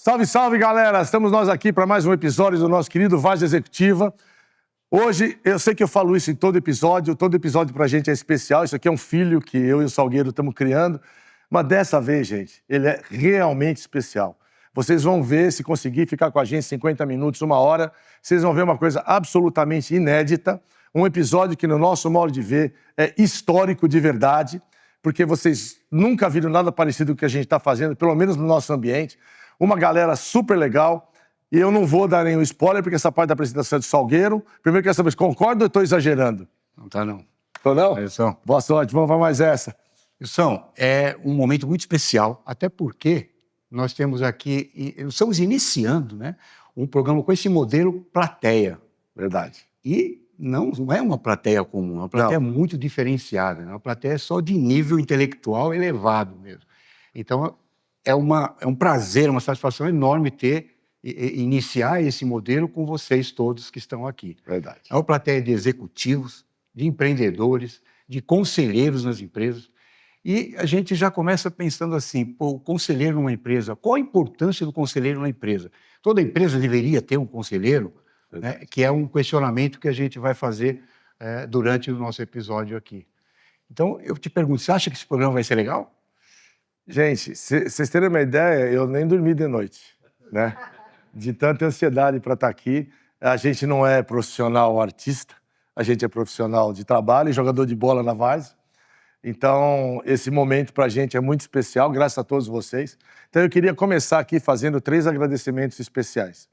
Salve, salve, galera! Estamos nós aqui para mais um episódio do nosso querido Vargem Executiva. Hoje, eu sei que eu falo isso em todo episódio pra gente é especial. Isso aqui é um filho que eu e o Salgueiro estamos criando. Mas dessa vez, gente, ele é realmente especial. Vocês vão ver, se conseguir ficar com a gente 50 minutos, uma hora, vocês vão ver uma coisa absolutamente inédita. Um episódio que, no nosso modo de ver, é histórico de verdade, porque vocês nunca viram nada parecido com o que a gente está fazendo, pelo menos no nosso ambiente. Uma galera super legal. E eu não vou dar nenhum spoiler, porque essa parte da apresentação é do Salgueiro. Primeiro, quero saber se concorda ou estou exagerando? Não tá, não. Tô não? É, Wilson. Boa sorte, vamos para mais essa. Wilson, é um momento muito especial, até porque nós temos aqui, estamos iniciando, né, um programa com esse modelo plateia. Verdade. E não é uma plateia comum, é uma plateia muito diferenciada, né? Uma plateia só de nível intelectual elevado mesmo. Então, é um prazer, uma satisfação enorme iniciar esse modelo com vocês todos que estão aqui. Verdade. É uma plateia de executivos, de empreendedores, de conselheiros nas empresas. E a gente já começa pensando assim, pô, o conselheiro numa empresa, qual a importância do conselheiro numa empresa? Toda empresa deveria ter um conselheiro, né, que é um questionamento que a gente vai fazer durante o nosso episódio aqui. Então, eu te pergunto, você acha que esse programa vai ser legal? Gente, vocês terem uma ideia, eu nem dormi de noite, né? De tanta ansiedade para estar aqui. A gente não é profissional artista, a gente é profissional de trabalho e jogador de bola na Várzea. Então, esse momento para a gente é muito especial, graças a todos vocês. Então, eu queria começar aqui fazendo 3 agradecimentos especiais.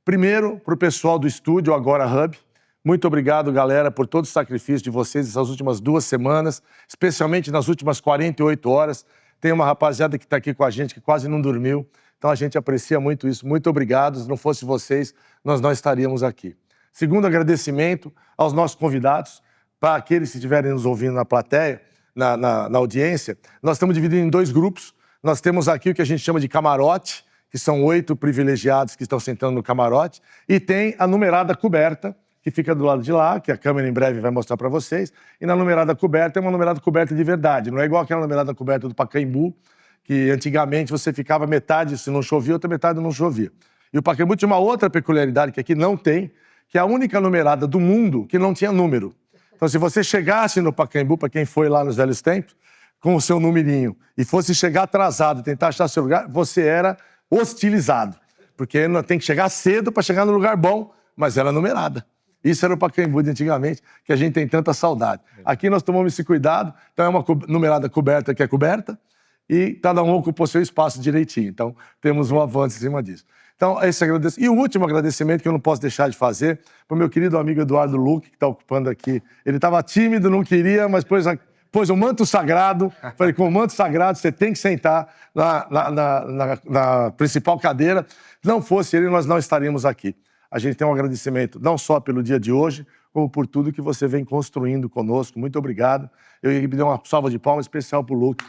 Primeiro, para o pessoal do estúdio Agora Hub. Muito obrigado, galera, por todo o sacrifício de vocês essas últimas 2 semanas, especialmente nas últimas 48 horas. Tem uma rapaziada que está aqui com a gente que quase não dormiu. Então, a gente aprecia muito isso. Muito obrigado. Se não fosse vocês, nós não estaríamos aqui. Segundo agradecimento aos nossos convidados, para aqueles que estiverem nos ouvindo na plateia, na audiência, nós estamos divididos em 2 grupos. Nós temos aqui o que a gente chama de camarote, que são 8 privilegiados que estão sentando no camarote, e tem a numerada coberta, que fica do lado de lá, que a câmera em breve vai mostrar para vocês, e na numerada coberta é uma numerada coberta de verdade, não é igual aquela numerada coberta do Pacaembu, que antigamente você ficava metade se não chovia, outra metade não chovia. E o Pacaembu tinha uma outra peculiaridade que aqui não tem, que é a única numerada do mundo que não tinha número. Então, se você chegasse no Pacaembu, para quem foi lá nos velhos tempos, com o seu numerinho, e fosse chegar atrasado e tentar achar seu lugar, você era hostilizado. Porque tem que chegar cedo para chegar no lugar bom, mas era numerada. Isso era o Pacaembu de antigamente, que a gente tem tanta saudade. Aqui nós tomamos esse cuidado, então é uma numerada coberta que é coberta, e cada um ocupou seu espaço direitinho. Então, temos um avanço em cima disso. Então, esse agradecimento. E o último agradecimento que eu não posso deixar de fazer para o meu querido amigo Eduardo Luque, que está ocupando aqui. Ele estava tímido, não queria, mas pôs o manto sagrado. Falei, com o manto sagrado, você tem que sentar na principal cadeira. Se não fosse ele, nós não estaríamos aqui. A gente tem um agradecimento não só pelo dia de hoje, como por tudo que você vem construindo conosco. Muito obrigado. Eu ia pedir uma salva de palmas especial para o Luque,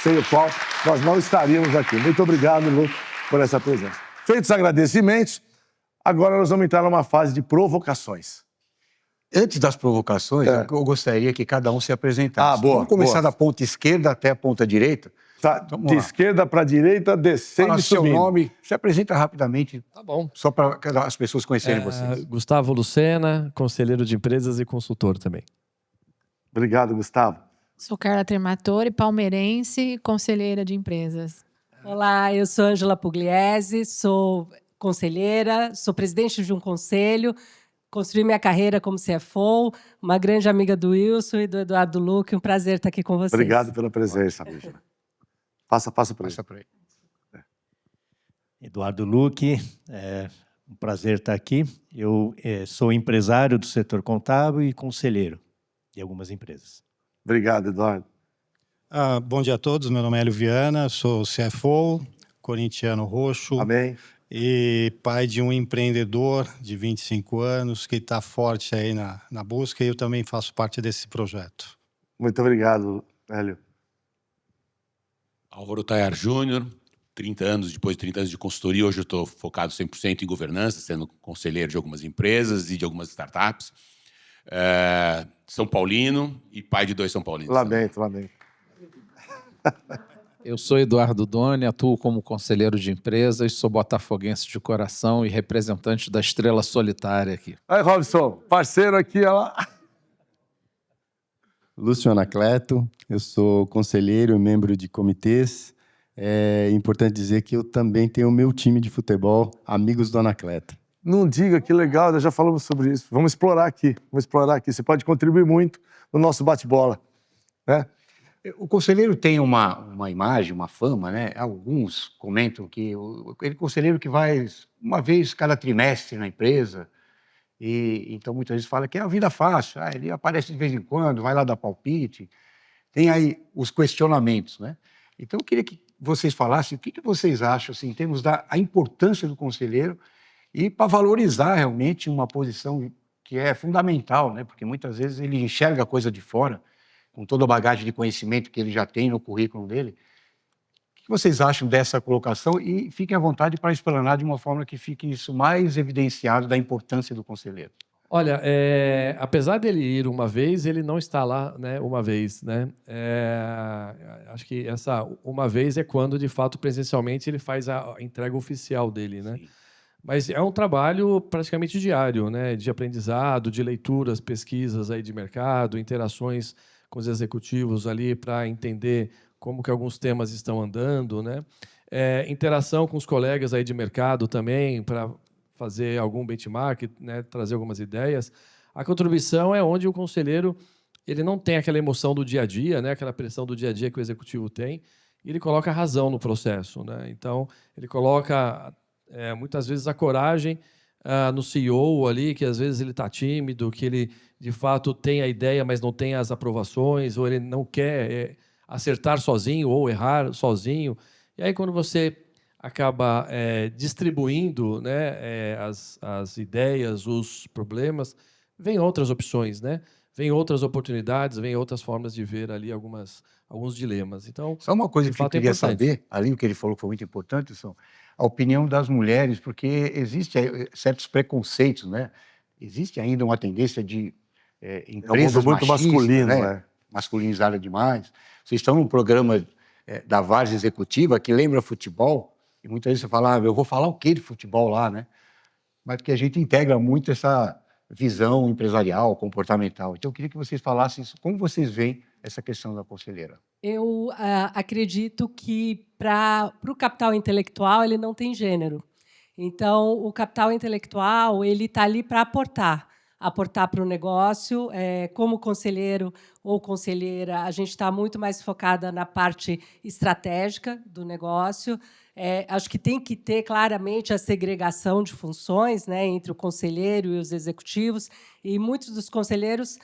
sem o qual nós não estaríamos aqui. Muito obrigado, Luque, por essa presença. Feitos os agradecimentos, agora nós vamos entrar numa fase de provocações. Antes das provocações, eu gostaria que cada um se apresentasse. Boa. Vamos começar boa. da ponta esquerda até a ponta direita. Tá, de esquerda para direita, descendo Fala e subindo. seu nome, se apresenta rapidamente. Tá bom. Só para as pessoas conhecerem vocês. Gustavo Lucena, conselheiro de empresas e consultor também. Obrigado, Gustavo. Sou Carla Trematori, palmeirense e conselheira de empresas. Olá, eu sou Ângela Pugliese, sou conselheira, sou presidente de um conselho, construí minha carreira como CFO, uma grande amiga do Wilson e do Eduardo Luque, um prazer estar aqui com vocês. Obrigado pela presença, Ângela. Passa para ele. Eduardo Luque, é um prazer estar aqui. Eu sou empresário do setor contábil e conselheiro de algumas empresas. Obrigado, Eduardo. Bom dia a todos, meu nome é Hélio Viana, sou CFO, corintiano roxo. Amém. E pai de um empreendedor de 25 anos que está forte aí na busca, e eu também faço parte desse projeto. Muito obrigado, Hélio. Álvaro Tayar Júnior, 30 anos, depois de 30 anos de consultoria, hoje eu estou focado 100% em governança, sendo conselheiro de algumas empresas e de algumas startups. São Paulino e pai de 2 São Paulinos. Lamento. Eu sou Eduardo Doni, atuo como conselheiro de empresas, sou botafoguense de coração e representante da Estrela Solitária aqui. Aí, Robson, parceiro aqui, ó. Lúcio Anacleto, eu sou conselheiro e membro de comitês. É importante dizer que eu também tenho o meu time de futebol, Amigos do Anacleto. Não diga, que legal, nós já falamos sobre isso. Vamos explorar aqui, Você pode contribuir muito no nosso bate-bola, né? O conselheiro tem uma imagem, uma fama, né? Alguns comentam que aquele conselheiro que vai uma vez cada trimestre na empresa, e então muitas vezes fala que é a vida fácil, ele aparece de vez em quando, vai lá dar palpite. Tem aí os questionamentos, né? Então eu queria que vocês falassem o que vocês acham, assim, em termos da a importância do conselheiro e para valorizar realmente uma posição que é fundamental, né? Porque muitas vezes ele enxerga a coisa de fora, com toda a bagagem de conhecimento que ele já tem no currículo dele. O que vocês acham dessa colocação? E fiquem à vontade para explanar de uma forma que fique isso mais evidenciado da importância do conselheiro. Olha, apesar dele ir uma vez, ele não está lá, né, uma vez, né? Acho que essa uma vez é quando, de fato, presencialmente, ele faz a entrega oficial dele, né? Sim. Mas é um trabalho praticamente diário, né? De aprendizado, de leituras, pesquisas aí de mercado, interações com os executivos ali para entender como que alguns temas estão andando, né? Interação com os colegas aí de mercado também para fazer algum benchmark, né? Trazer algumas ideias. A contribuição é onde o conselheiro ele não tem aquela emoção do dia a dia, né? Aquela pressão do dia a dia que o executivo tem, e ele coloca a razão no processo, né? Então ele coloca muitas vezes a coragem no CEO ali, que às vezes ele está tímido, que ele de fato tem a ideia, mas não tem as aprovações, ou ele não quer acertar sozinho ou errar sozinho. E aí, quando você acaba distribuindo, né, as ideias, os problemas, vem outras opções, né? Vem outras oportunidades, vem outras formas de ver ali alguns dilemas. Então, só uma coisa que eu queria saber, além do que ele falou que foi muito importante, são a opinião das mulheres, porque existe certos preconceitos, né? Existe ainda uma tendência de empresas muito masculino, né? Masculinizada demais. Vocês estão num programa da Várzea Executiva que lembra futebol, e muitas vezes você fala, eu vou falar o quê de futebol lá, né? Mas porque a gente integra muito essa visão empresarial, comportamental. Então, eu queria que vocês falassem isso, como vocês veem essa questão da conselheira. Eu acredito que para o capital intelectual ele não tem gênero. Então, o capital intelectual ele está ali para aportar para o negócio. Como conselheiro ou conselheira, a gente está muito mais focada na parte estratégica do negócio. Acho que tem que ter claramente a segregação de funções, né, entre o conselheiro e os executivos, e muitos dos conselheiros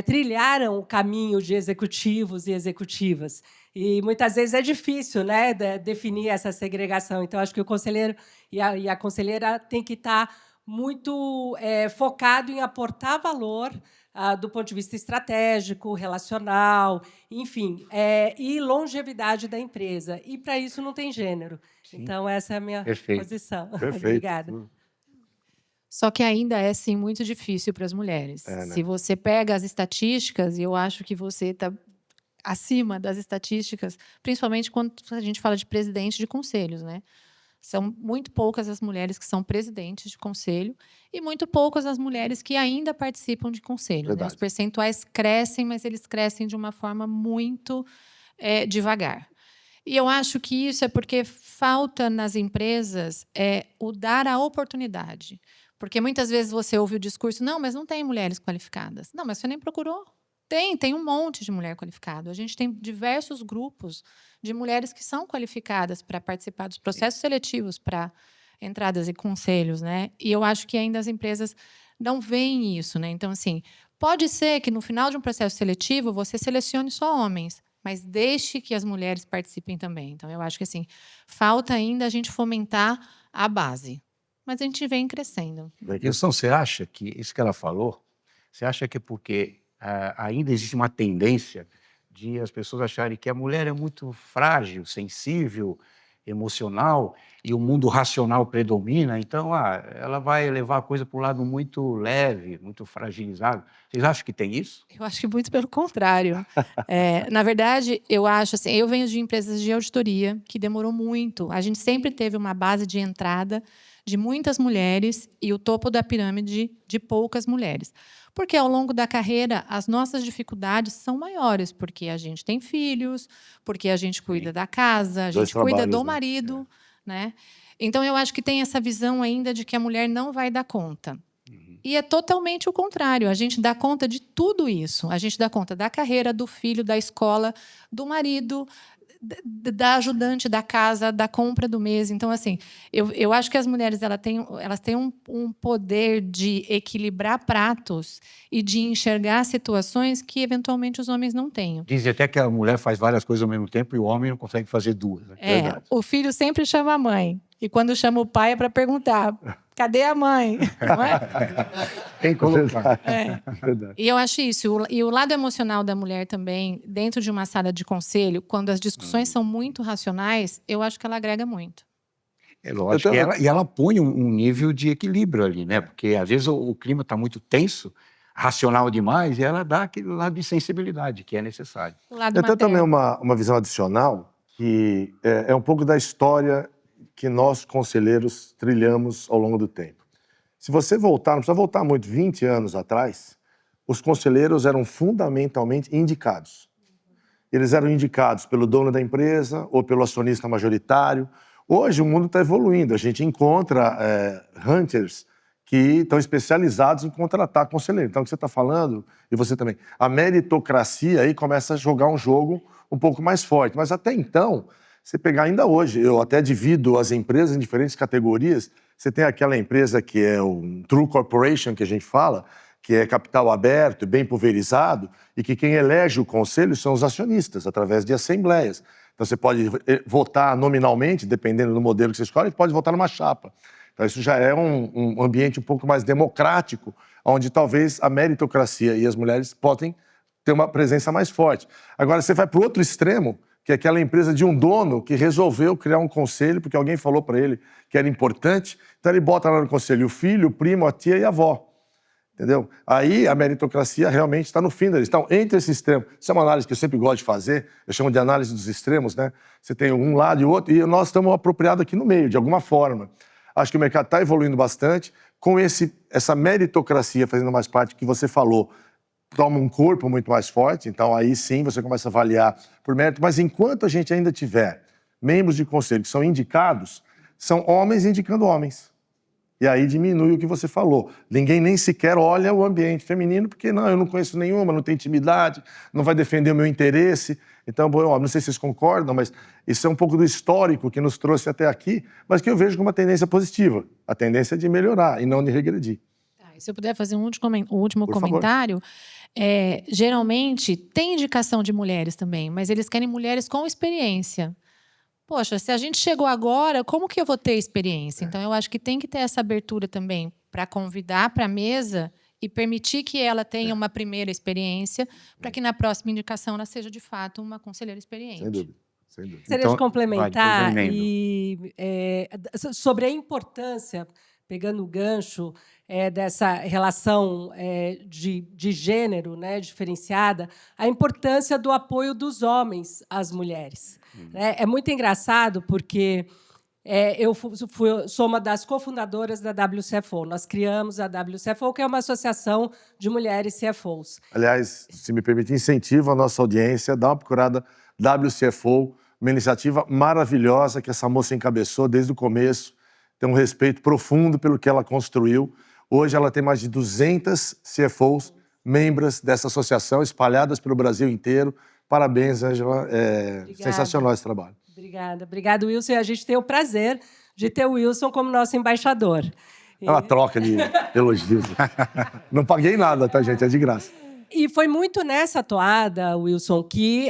trilharam o caminho de executivos e executivas. E muitas vezes é difícil, né, definir essa segregação. Então, acho que o conselheiro e a conselheira têm que estar muito focado em aportar valor do ponto de vista estratégico, relacional, enfim, e longevidade da empresa. E, para isso, não tem gênero. Sim. Então, essa é a minha posição. Perfeito. Obrigada. Só que ainda é, sim, muito difícil para as mulheres. Né? Se você pega as estatísticas, e eu acho que você está acima das estatísticas, principalmente quando a gente fala de presidente de conselhos, né? São muito poucas as mulheres que são presidentes de conselho e muito poucas as mulheres que ainda participam de conselhos, né? Os percentuais crescem, mas eles crescem de uma forma muito devagar. E eu acho que isso é porque falta nas empresas o dar a oportunidade. Porque muitas vezes você ouve o discurso, não, mas não tem mulheres qualificadas. Não, mas você nem procurou. Tem um monte de mulher qualificada. A gente tem diversos grupos de mulheres que são qualificadas para participar dos processos seletivos para entradas em conselhos, né? E eu acho que ainda as empresas não veem isso, né? Então, assim, pode ser que no final de um processo seletivo você selecione só homens, mas deixe que as mulheres participem também. Então, eu acho que assim, falta ainda a gente fomentar a base. Mas a gente vem crescendo. Wilson, você acha que isso que ela falou, você acha que é porque ainda existe uma tendência de as pessoas acharem que a mulher é muito frágil, sensível, emocional e o mundo racional predomina, então ela vai levar a coisa para um lado muito leve, muito fragilizado. Vocês acham que tem isso? Eu acho que muito pelo contrário. Na verdade, eu acho assim, eu venho de empresas de auditoria, que demorou muito. A gente sempre teve uma base de entrada de muitas mulheres e o topo da pirâmide de poucas mulheres. Porque, ao longo da carreira, as nossas dificuldades são maiores, porque a gente tem filhos, porque a gente cuida da casa, a Dois gente cuida do trabalhos, né? marido, né? Então, eu acho que tem essa visão ainda de que a mulher não vai dar conta. E é totalmente o contrário. A gente dá conta de tudo isso. A gente dá conta da carreira, do filho, da escola, do marido, da ajudante da casa, da compra do mês. Então, assim, eu acho que as mulheres elas têm um poder de equilibrar pratos e de enxergar situações que, eventualmente, os homens não têm. Dizem até que a mulher faz várias coisas ao mesmo tempo e o homem não consegue fazer duas. Né? O filho sempre chama a mãe. E quando chama o pai é para perguntar: cadê a mãe? Não é? Tem que colocar. Verdade. E eu acho isso. E o lado emocional da mulher também, dentro de uma sala de conselho, quando as discussões são muito racionais, eu acho que ela agrega muito. É lógico. E ela põe um nível de equilíbrio ali, né? Porque às vezes o clima está muito tenso, racional demais, e ela dá aquele lado de sensibilidade que é necessário. O lado Eu tenho também materno. uma visão adicional, que é um pouco da história que nós, conselheiros, trilhamos ao longo do tempo. Se você voltar, não precisa voltar muito, 20 anos atrás, os conselheiros eram fundamentalmente indicados. Eles eram indicados pelo dono da empresa ou pelo acionista majoritário. Hoje o mundo está evoluindo, a gente encontra hunters que estão especializados em contratar conselheiro. Então, o que você está falando, e você também, a meritocracia aí começa a jogar um jogo um pouco mais forte. Mas até então, você pegar ainda hoje, eu até divido as empresas em diferentes categorias. Você tem aquela empresa que é o True Corporation, que a gente fala, que é capital aberto, bem pulverizado, e que quem elege o conselho são os acionistas, através de assembleias. Então, você pode votar nominalmente, dependendo do modelo que você escolhe, pode votar numa chapa. Então, isso já é um ambiente um pouco mais democrático, onde talvez a meritocracia e as mulheres podem ter uma presença mais forte. Agora, você vai para o outro extremo, que é aquela empresa de um dono que resolveu criar um conselho, porque alguém falou para ele que era importante, então ele bota lá no conselho o filho, o primo, a tia e a avó. Entendeu? Aí a meritocracia realmente está no fim deles. Então, entre esse extremo, isso é uma análise que eu sempre gosto de fazer, eu chamo de análise dos extremos, né? Você tem um lado e o outro, e nós estamos apropriados aqui no meio, de alguma forma. Acho que o mercado está evoluindo bastante, com essa meritocracia fazendo mais parte que você falou, toma um corpo muito mais forte, então aí sim você começa a avaliar por mérito, mas enquanto a gente ainda tiver membros de conselho que são indicados, são homens indicando homens. E aí diminui o que você falou. Ninguém nem sequer olha o ambiente feminino, porque não, eu não conheço nenhuma, não tenho intimidade, não vai defender o meu interesse. Então, bom, não sei se vocês concordam, mas isso é um pouco do histórico que nos trouxe até aqui, mas que eu vejo como uma tendência positiva. A tendência é de melhorar e não de regredir. Se eu puder fazer um último Por favor. comentário, geralmente tem indicação de mulheres também, mas eles querem mulheres com experiência. Poxa, se a gente chegou agora, como que eu vou ter experiência? Então, eu acho que tem que ter essa abertura também para convidar para a mesa e permitir que ela tenha uma primeira experiência, para que na próxima indicação ela seja, de fato, uma conselheira experiente. Sem dúvida. Sem dúvida. Gostaria Então, de complementar vai, depois sobre a importância, pegando o gancho dessa relação de gênero, né, diferenciada, a importância do apoio dos homens às mulheres. Né? É muito engraçado porque eu sou uma das cofundadoras da WCFO. Nós criamos a WCFO, que é uma associação de mulheres CFOs. Aliás, se me permite, incentivo a nossa audiência, dá uma procurada WCFO, uma iniciativa maravilhosa que essa moça encabeçou desde o começo, tem um respeito profundo pelo que ela construiu. Hoje ela tem mais de 200 CFOs, membros dessa associação, espalhadas pelo Brasil inteiro. Parabéns, Ângela. Sensacional esse trabalho. Obrigada. Obrigada, Wilson. E a gente tem o prazer de ter o Wilson como nosso embaixador. É uma troca de elogios. Não paguei nada, tá, gente? É de graça. E foi muito nessa toada, Wilson, que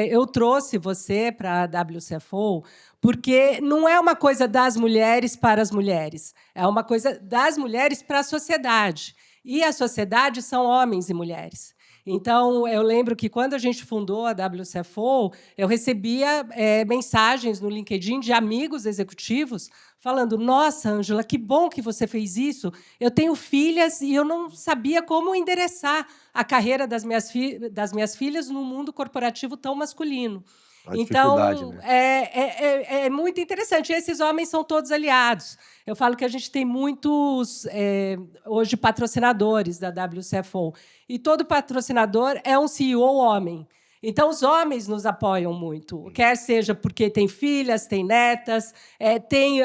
eu trouxe você para a WCFO, porque não é uma coisa das mulheres para as mulheres, é uma coisa das mulheres para a sociedade. E a sociedade são homens e mulheres. Então, eu lembro que quando a gente fundou a WCFO, eu recebia mensagens no LinkedIn de amigos executivos falando: nossa, Ângela, que bom que você fez isso. Eu tenho filhas e eu não sabia como endereçar a carreira das minhas filhas num mundo corporativo tão masculino. A dificuldade, Então, né? é muito interessante. E esses homens são todos aliados. Eu falo que a gente tem muitos, hoje, patrocinadores da WCFO. E todo patrocinador é um CEO homem. Então, os homens nos apoiam muito, quer seja porque tem filhas, tem netas, tem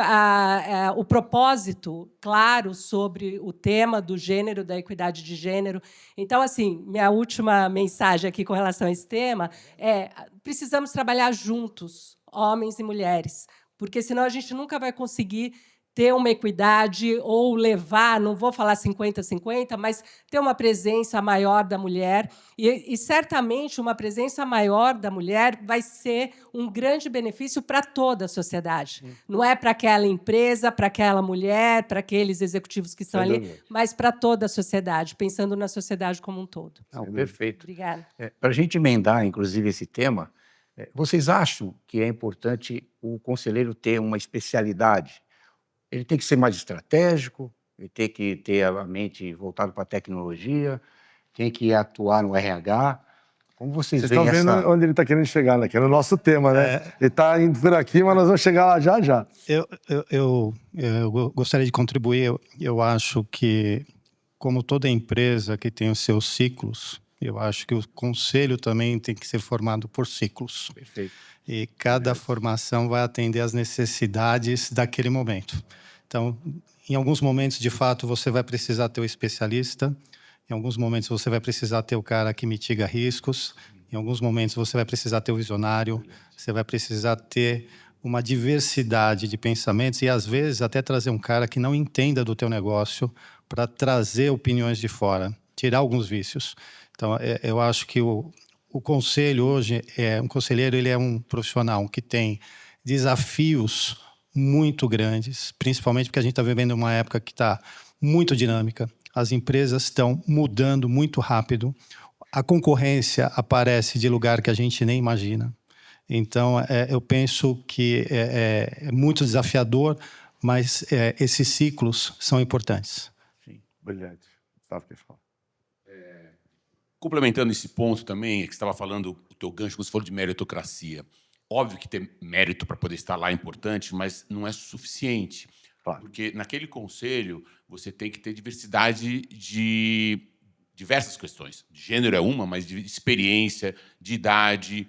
o propósito claro sobre o tema do gênero, da equidade de gênero. Então, assim, minha última mensagem aqui com relação a esse tema é: precisamos trabalhar juntos, homens e mulheres, porque senão a gente nunca vai conseguir ter uma equidade ou levar, não vou falar 50-50, mas ter uma presença maior da mulher. E certamente, uma presença maior da mulher vai ser um grande benefício para toda a sociedade. Não é para aquela empresa, para aquela mulher, para aqueles executivos que estão ali, mas para toda a sociedade, pensando na sociedade como um todo. Não, perfeito. Obrigada. Para a gente emendar, inclusive, esse tema, vocês acham que é importante o conselheiro ter uma especialidade? Ele tem que ser mais estratégico, ele tem que ter a mente voltada para a tecnologia, tem que atuar no RH. Como vocês veem estão vendo onde ele está querendo chegar, né? Que é no nosso tema, né? Ele está indo por aqui, mas nós vamos chegar lá já já. Eu gostaria de contribuir. Eu acho que, como toda empresa que tem os seus ciclos, eu acho que o conselho também tem que ser formado por ciclos. Perfeito. E cada formação vai atender às necessidades daquele momento. Então, em alguns momentos, de fato, você vai precisar ter o especialista. Em alguns momentos, você vai precisar ter o cara que mitiga riscos. Em alguns momentos, você vai precisar ter o visionário. Você vai precisar ter uma diversidade de pensamentos e, às vezes, até trazer um cara que não entenda do teu negócio para trazer opiniões de fora, tirar alguns vícios. Então, eu acho que o conselho hoje, um conselheiro, ele é um profissional que tem desafios muito grandes, principalmente porque a gente está vivendo uma época que está muito dinâmica. As empresas estão mudando muito rápido. A concorrência aparece de lugar que a gente nem imagina. Então, eu penso que é muito desafiador, mas esses ciclos são importantes. Sim. Brilhante. Gustavo, quer falar? Complementando esse ponto também, que você estava falando, o teu gancho, quando você falou de meritocracia. Óbvio que ter mérito para poder estar lá é importante, mas não é suficiente. Claro. Porque naquele conselho você tem que ter diversidade de diversas questões. De gênero é uma, mas de experiência, de idade,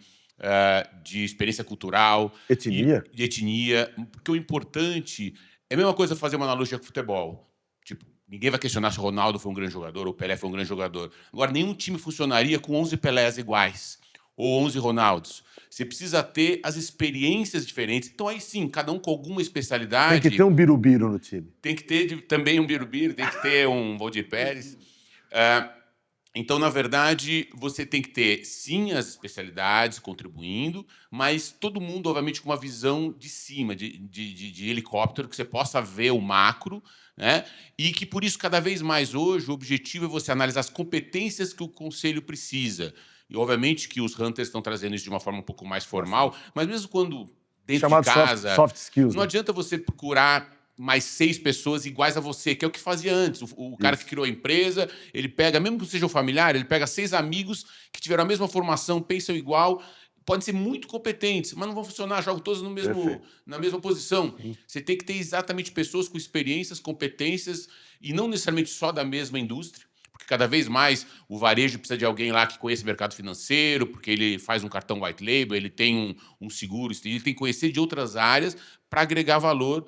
de experiência cultural. Etnia. De etnia. Porque o importante é a mesma coisa fazer uma analogia com futebol. Tipo, ninguém vai questionar se o Ronaldo foi um grande jogador ou o Pelé foi um grande jogador. Agora, nenhum time funcionaria com 11 Pelés iguais ou 11 Ronaldos. Você precisa ter as experiências diferentes. Então, aí sim, cada um com alguma especialidade. Tem que ter um birubiru no time. Tem que ter também um birubiru, tem que ter um Valdir Pérez. Então, na verdade, você tem que ter, sim, as especialidades contribuindo, mas todo mundo, obviamente, com uma visão de cima, de helicóptero, que você possa ver o macro, né? E que, por isso, cada vez mais hoje, o objetivo é você analisar as competências que o conselho precisa. E, obviamente, que os hunters estão trazendo isso de uma forma um pouco mais formal, mas mesmo quando dentro Chamado de casa... soft skills. Não adianta você procurar mais 6 pessoas iguais a você, que é o que fazia antes. O cara que criou a empresa, ele pega, mesmo que seja um familiar, ele pega 6 amigos que tiveram a mesma formação, pensam igual, podem ser muito competentes, mas não vão funcionar, jogam todos na mesma posição. Você tem que ter exatamente pessoas com experiências, competências, e não necessariamente só da mesma indústria, porque cada vez mais o varejo precisa de alguém lá que conheça o mercado financeiro, porque ele faz um cartão white label, ele tem um seguro, ele tem que conhecer de outras áreas para agregar valor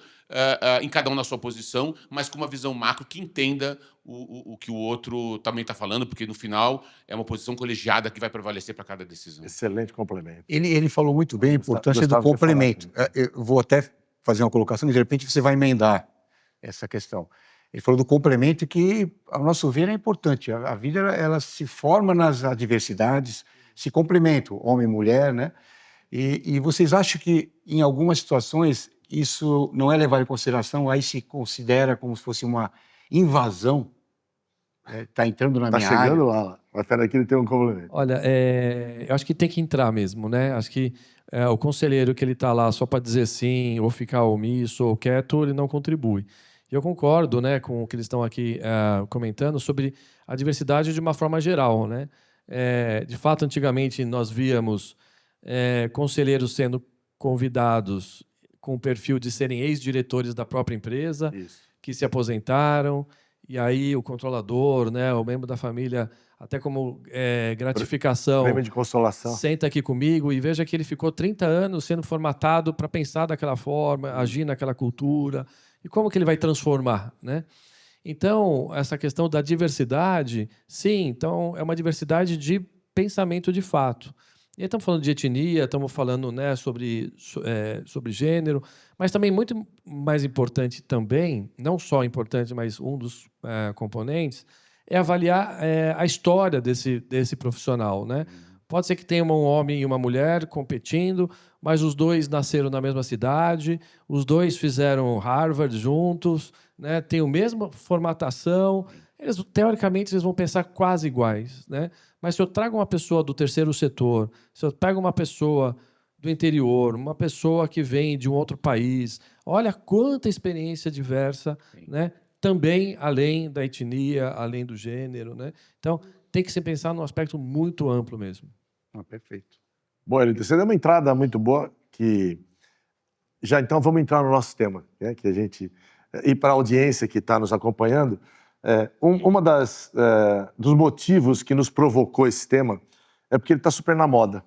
em cada um na sua posição, mas com uma visão macro que entenda o que o outro também está falando, porque, no final, é uma posição colegiada que vai prevalecer para cada decisão. Excelente complemento. Ele falou muito bem a importância do complemento. Eu vou até fazer uma colocação, de repente você vai emendar essa questão. Ele falou do complemento que, ao nosso ver, é importante. A vida ela se forma nas adversidades, se complementam, homem e mulher, né? E vocês acham que, em algumas situações, isso não é levado em consideração, aí se considera como se fosse uma invasão, está entrando na minha área. Está chegando lá. Mas espera que ele tem um complemento. Olha, eu acho que tem que entrar mesmo, né? Acho que o conselheiro que ele está lá só para dizer sim, ou ficar omisso, ou quieto, ele não contribui. E eu concordo, né, com o que eles estão aqui comentando sobre a diversidade de uma forma geral, né? De fato, antigamente nós víamos conselheiros sendo convidados com o perfil de serem ex-diretores da própria empresa, Isso. que se aposentaram, e aí o controlador, né, o membro da família, até como gratificação, Prêmio de consolação. senta aqui comigo e veja que ele ficou 30 anos sendo formatado para pensar daquela forma, agir naquela cultura, e como que ele vai transformar, né? Então, essa questão da diversidade, sim, então é uma diversidade de pensamento de fato. E aí estamos falando de etnia, estamos falando, né, sobre gênero, mas também muito mais importante também, não só importante, mas um dos componentes, é avaliar a história desse profissional, né? Pode ser que tenha um homem e uma mulher competindo, mas os dois nasceram na mesma cidade, os dois fizeram Harvard juntos, né? Têm a mesma formatação. Teoricamente, eles vão pensar quase iguais, né? Mas se eu trago uma pessoa do terceiro setor, se eu pego uma pessoa do interior, uma pessoa que vem de um outro país, olha quanta experiência diversa, né? Também além da etnia, além do gênero, né? Então, tem que se pensar num aspecto muito amplo mesmo. Perfeito. Bom, Elito, você deu uma entrada muito boa que... Já então vamos entrar no nosso tema, né? Que a gente... E para a audiência que está nos acompanhando, uma dos motivos que nos provocou esse tema é porque ele está super na moda.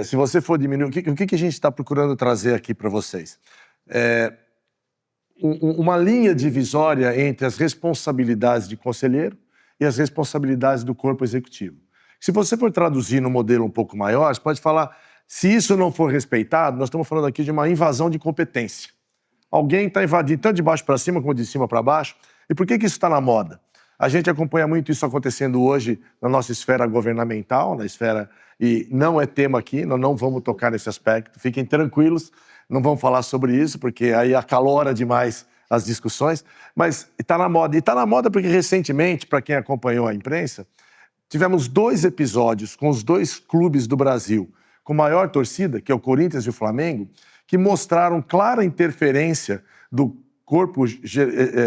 Se você for diminuir... O que a gente está procurando trazer aqui para vocês? Uma linha divisória entre as responsabilidades de conselheiro e as responsabilidades do corpo executivo. Se você for traduzir no modelo um pouco maior, você pode falar, se isso não for respeitado, nós estamos falando aqui de uma invasão de competência. Alguém está invadindo tanto de baixo para cima como de cima para baixo. E por que isso está na moda? A gente acompanha muito isso acontecendo hoje na nossa esfera governamental, na esfera... E não é tema aqui, nós não vamos tocar nesse aspecto. Fiquem tranquilos, não vamos falar sobre isso, porque aí acalora demais as discussões. Mas está na moda. E está na moda porque recentemente, para quem acompanhou a imprensa, tivemos 2 episódios com os 2 clubes do Brasil com maior torcida, que é o Corinthians e o Flamengo, que mostraram clara interferência do corpo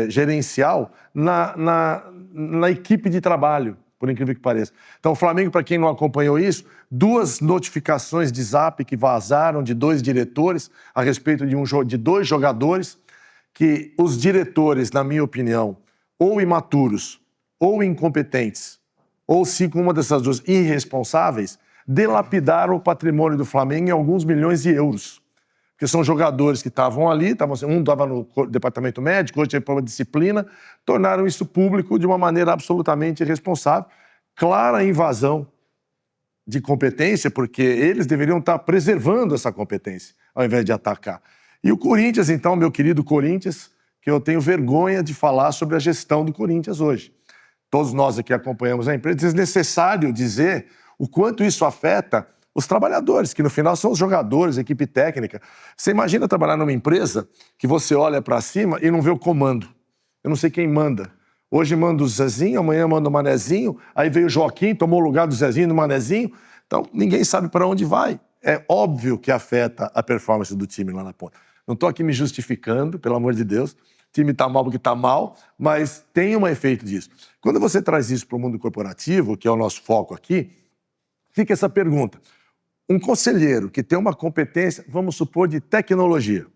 gerencial na equipe de trabalho, por incrível que pareça. Então, o Flamengo, para quem não acompanhou isso, 2 notificações de zap que vazaram de 2 diretores a respeito de 2 jogadores, que os diretores, na minha opinião, ou imaturos, ou incompetentes, ou se com uma dessas 2 irresponsáveis, dilapidaram o patrimônio do Flamengo em alguns milhões de euros. Porque são jogadores que estavam ali, um estava no departamento médico, outro tinha uma disciplina, tornaram isso público de uma maneira absolutamente irresponsável. Clara invasão de competência, porque eles deveriam estar preservando essa competência, ao invés de atacar. E o Corinthians, então, meu querido Corinthians, que eu tenho vergonha de falar sobre a gestão do Corinthians hoje. Todos nós aqui acompanhamos a empresa, é desnecessário dizer o quanto isso afeta os trabalhadores, que no final são os jogadores, a equipe técnica. Você imagina trabalhar numa empresa que você olha para cima e não vê o comando. Eu não sei quem manda. Hoje manda o Zezinho, amanhã manda o Manezinho, aí veio o Joaquim, tomou o lugar do Zezinho e do Manezinho. Então, ninguém sabe para onde vai. É óbvio que afeta a performance do time lá na ponta. Não estou aqui me justificando, pelo amor de Deus. O time está mal porque está mal, mas tem um efeito disso. Quando você traz isso para o mundo corporativo, que é o nosso foco aqui, fica essa pergunta. Um conselheiro que tem uma competência, vamos supor, de tecnologia.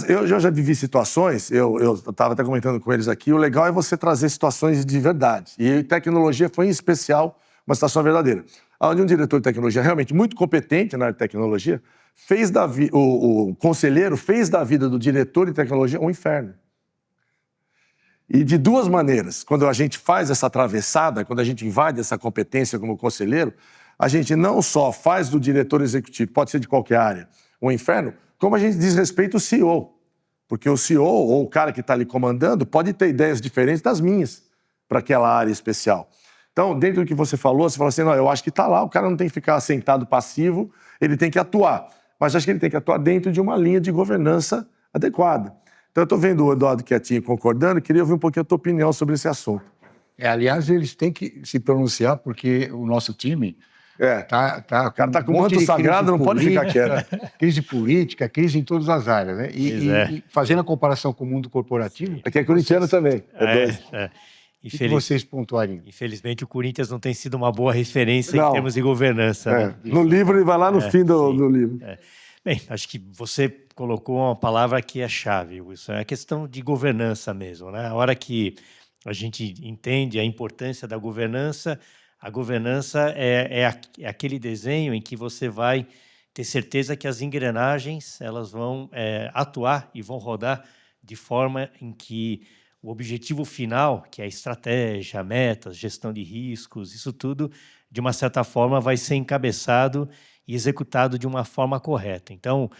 Eu já vivi situações, eu estava até comentando com eles aqui, o legal é você trazer situações de verdade. E tecnologia foi, em especial, uma situação verdadeira. Onde um diretor de tecnologia realmente muito competente na área de tecnologia, o conselheiro fez da vida do diretor de tecnologia um inferno. E de 2 maneiras. Quando a gente faz essa atravessada, quando a gente invade essa competência como conselheiro, a gente não só faz do diretor executivo, pode ser de qualquer área, um inferno, como a gente desrespeita o CEO. Porque o CEO, ou o cara que está ali comandando, pode ter ideias diferentes das minhas para aquela área especial. Então, dentro do que você falou assim, não, eu acho que está lá, o cara não tem que ficar sentado passivo, ele tem que atuar. Mas acho que ele tem que atuar dentro de uma linha de governança adequada. Então, eu estou vendo o Eduardo quietinho concordando e queria ouvir um pouquinho a tua opinião sobre esse assunto. Aliás, eles têm que se pronunciar porque o nosso time É. tá O cara tá com um o monte manto de sagrado, crise não pode ficar política, quieto. crise política, crise em todas as áreas, né? Pois é. E fazendo a comparação com o mundo corporativo, Aqui é corintiano também. É dois. o que vocês pontuariam? Infelizmente, o Corinthians não tem sido uma boa referência Não. em termos de governança. É. Né? No livro, ele vai lá no fim do sim. livro. Bem, acho que você colocou uma palavra que é chave, Wilson. É a questão de governança mesmo, né? A hora que a gente entende a importância da governança, a governança é aquele desenho em que você vai ter certeza que as engrenagens elas vão atuar e vão rodar de forma em que o objetivo final, que é a estratégia, metas, gestão de riscos, isso tudo, de uma certa forma, vai ser encabeçado e executado de uma forma correta. Então,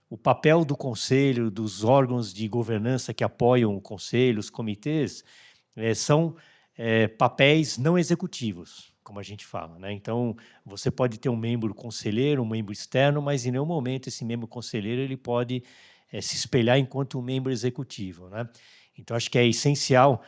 o papel do conselho, dos órgãos de governança que apoiam o conselho, os comitês, são papéis não executivos, como a gente fala, né? Então, você pode ter um membro conselheiro, um membro externo, mas em nenhum momento esse membro conselheiro ele pode se espelhar enquanto um membro executivo, né? Então, acho que é essencial.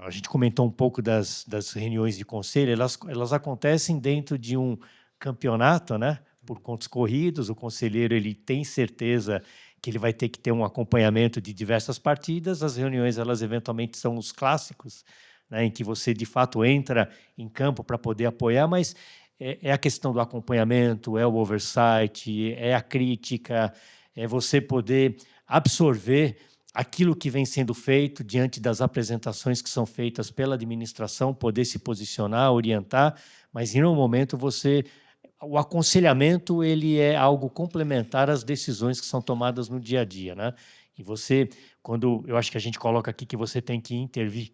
A gente comentou um pouco das reuniões de conselho, elas acontecem dentro de um campeonato, né? Por contos corridos, o conselheiro ele tem certeza que ele vai ter que ter um acompanhamento de diversas partidas. As reuniões, elas eventualmente são os clássicos, né? Em que você, de fato, entra em campo para poder apoiar, mas é a questão do acompanhamento, é o oversight, é a crítica, é você poder absorver aquilo que vem sendo feito diante das apresentações que são feitas pela administração, poder se posicionar, orientar, mas em um momento o aconselhamento ele é algo complementar às decisões que são tomadas no dia a dia, né? E você, quando eu acho que a gente coloca aqui que você tem que intervir,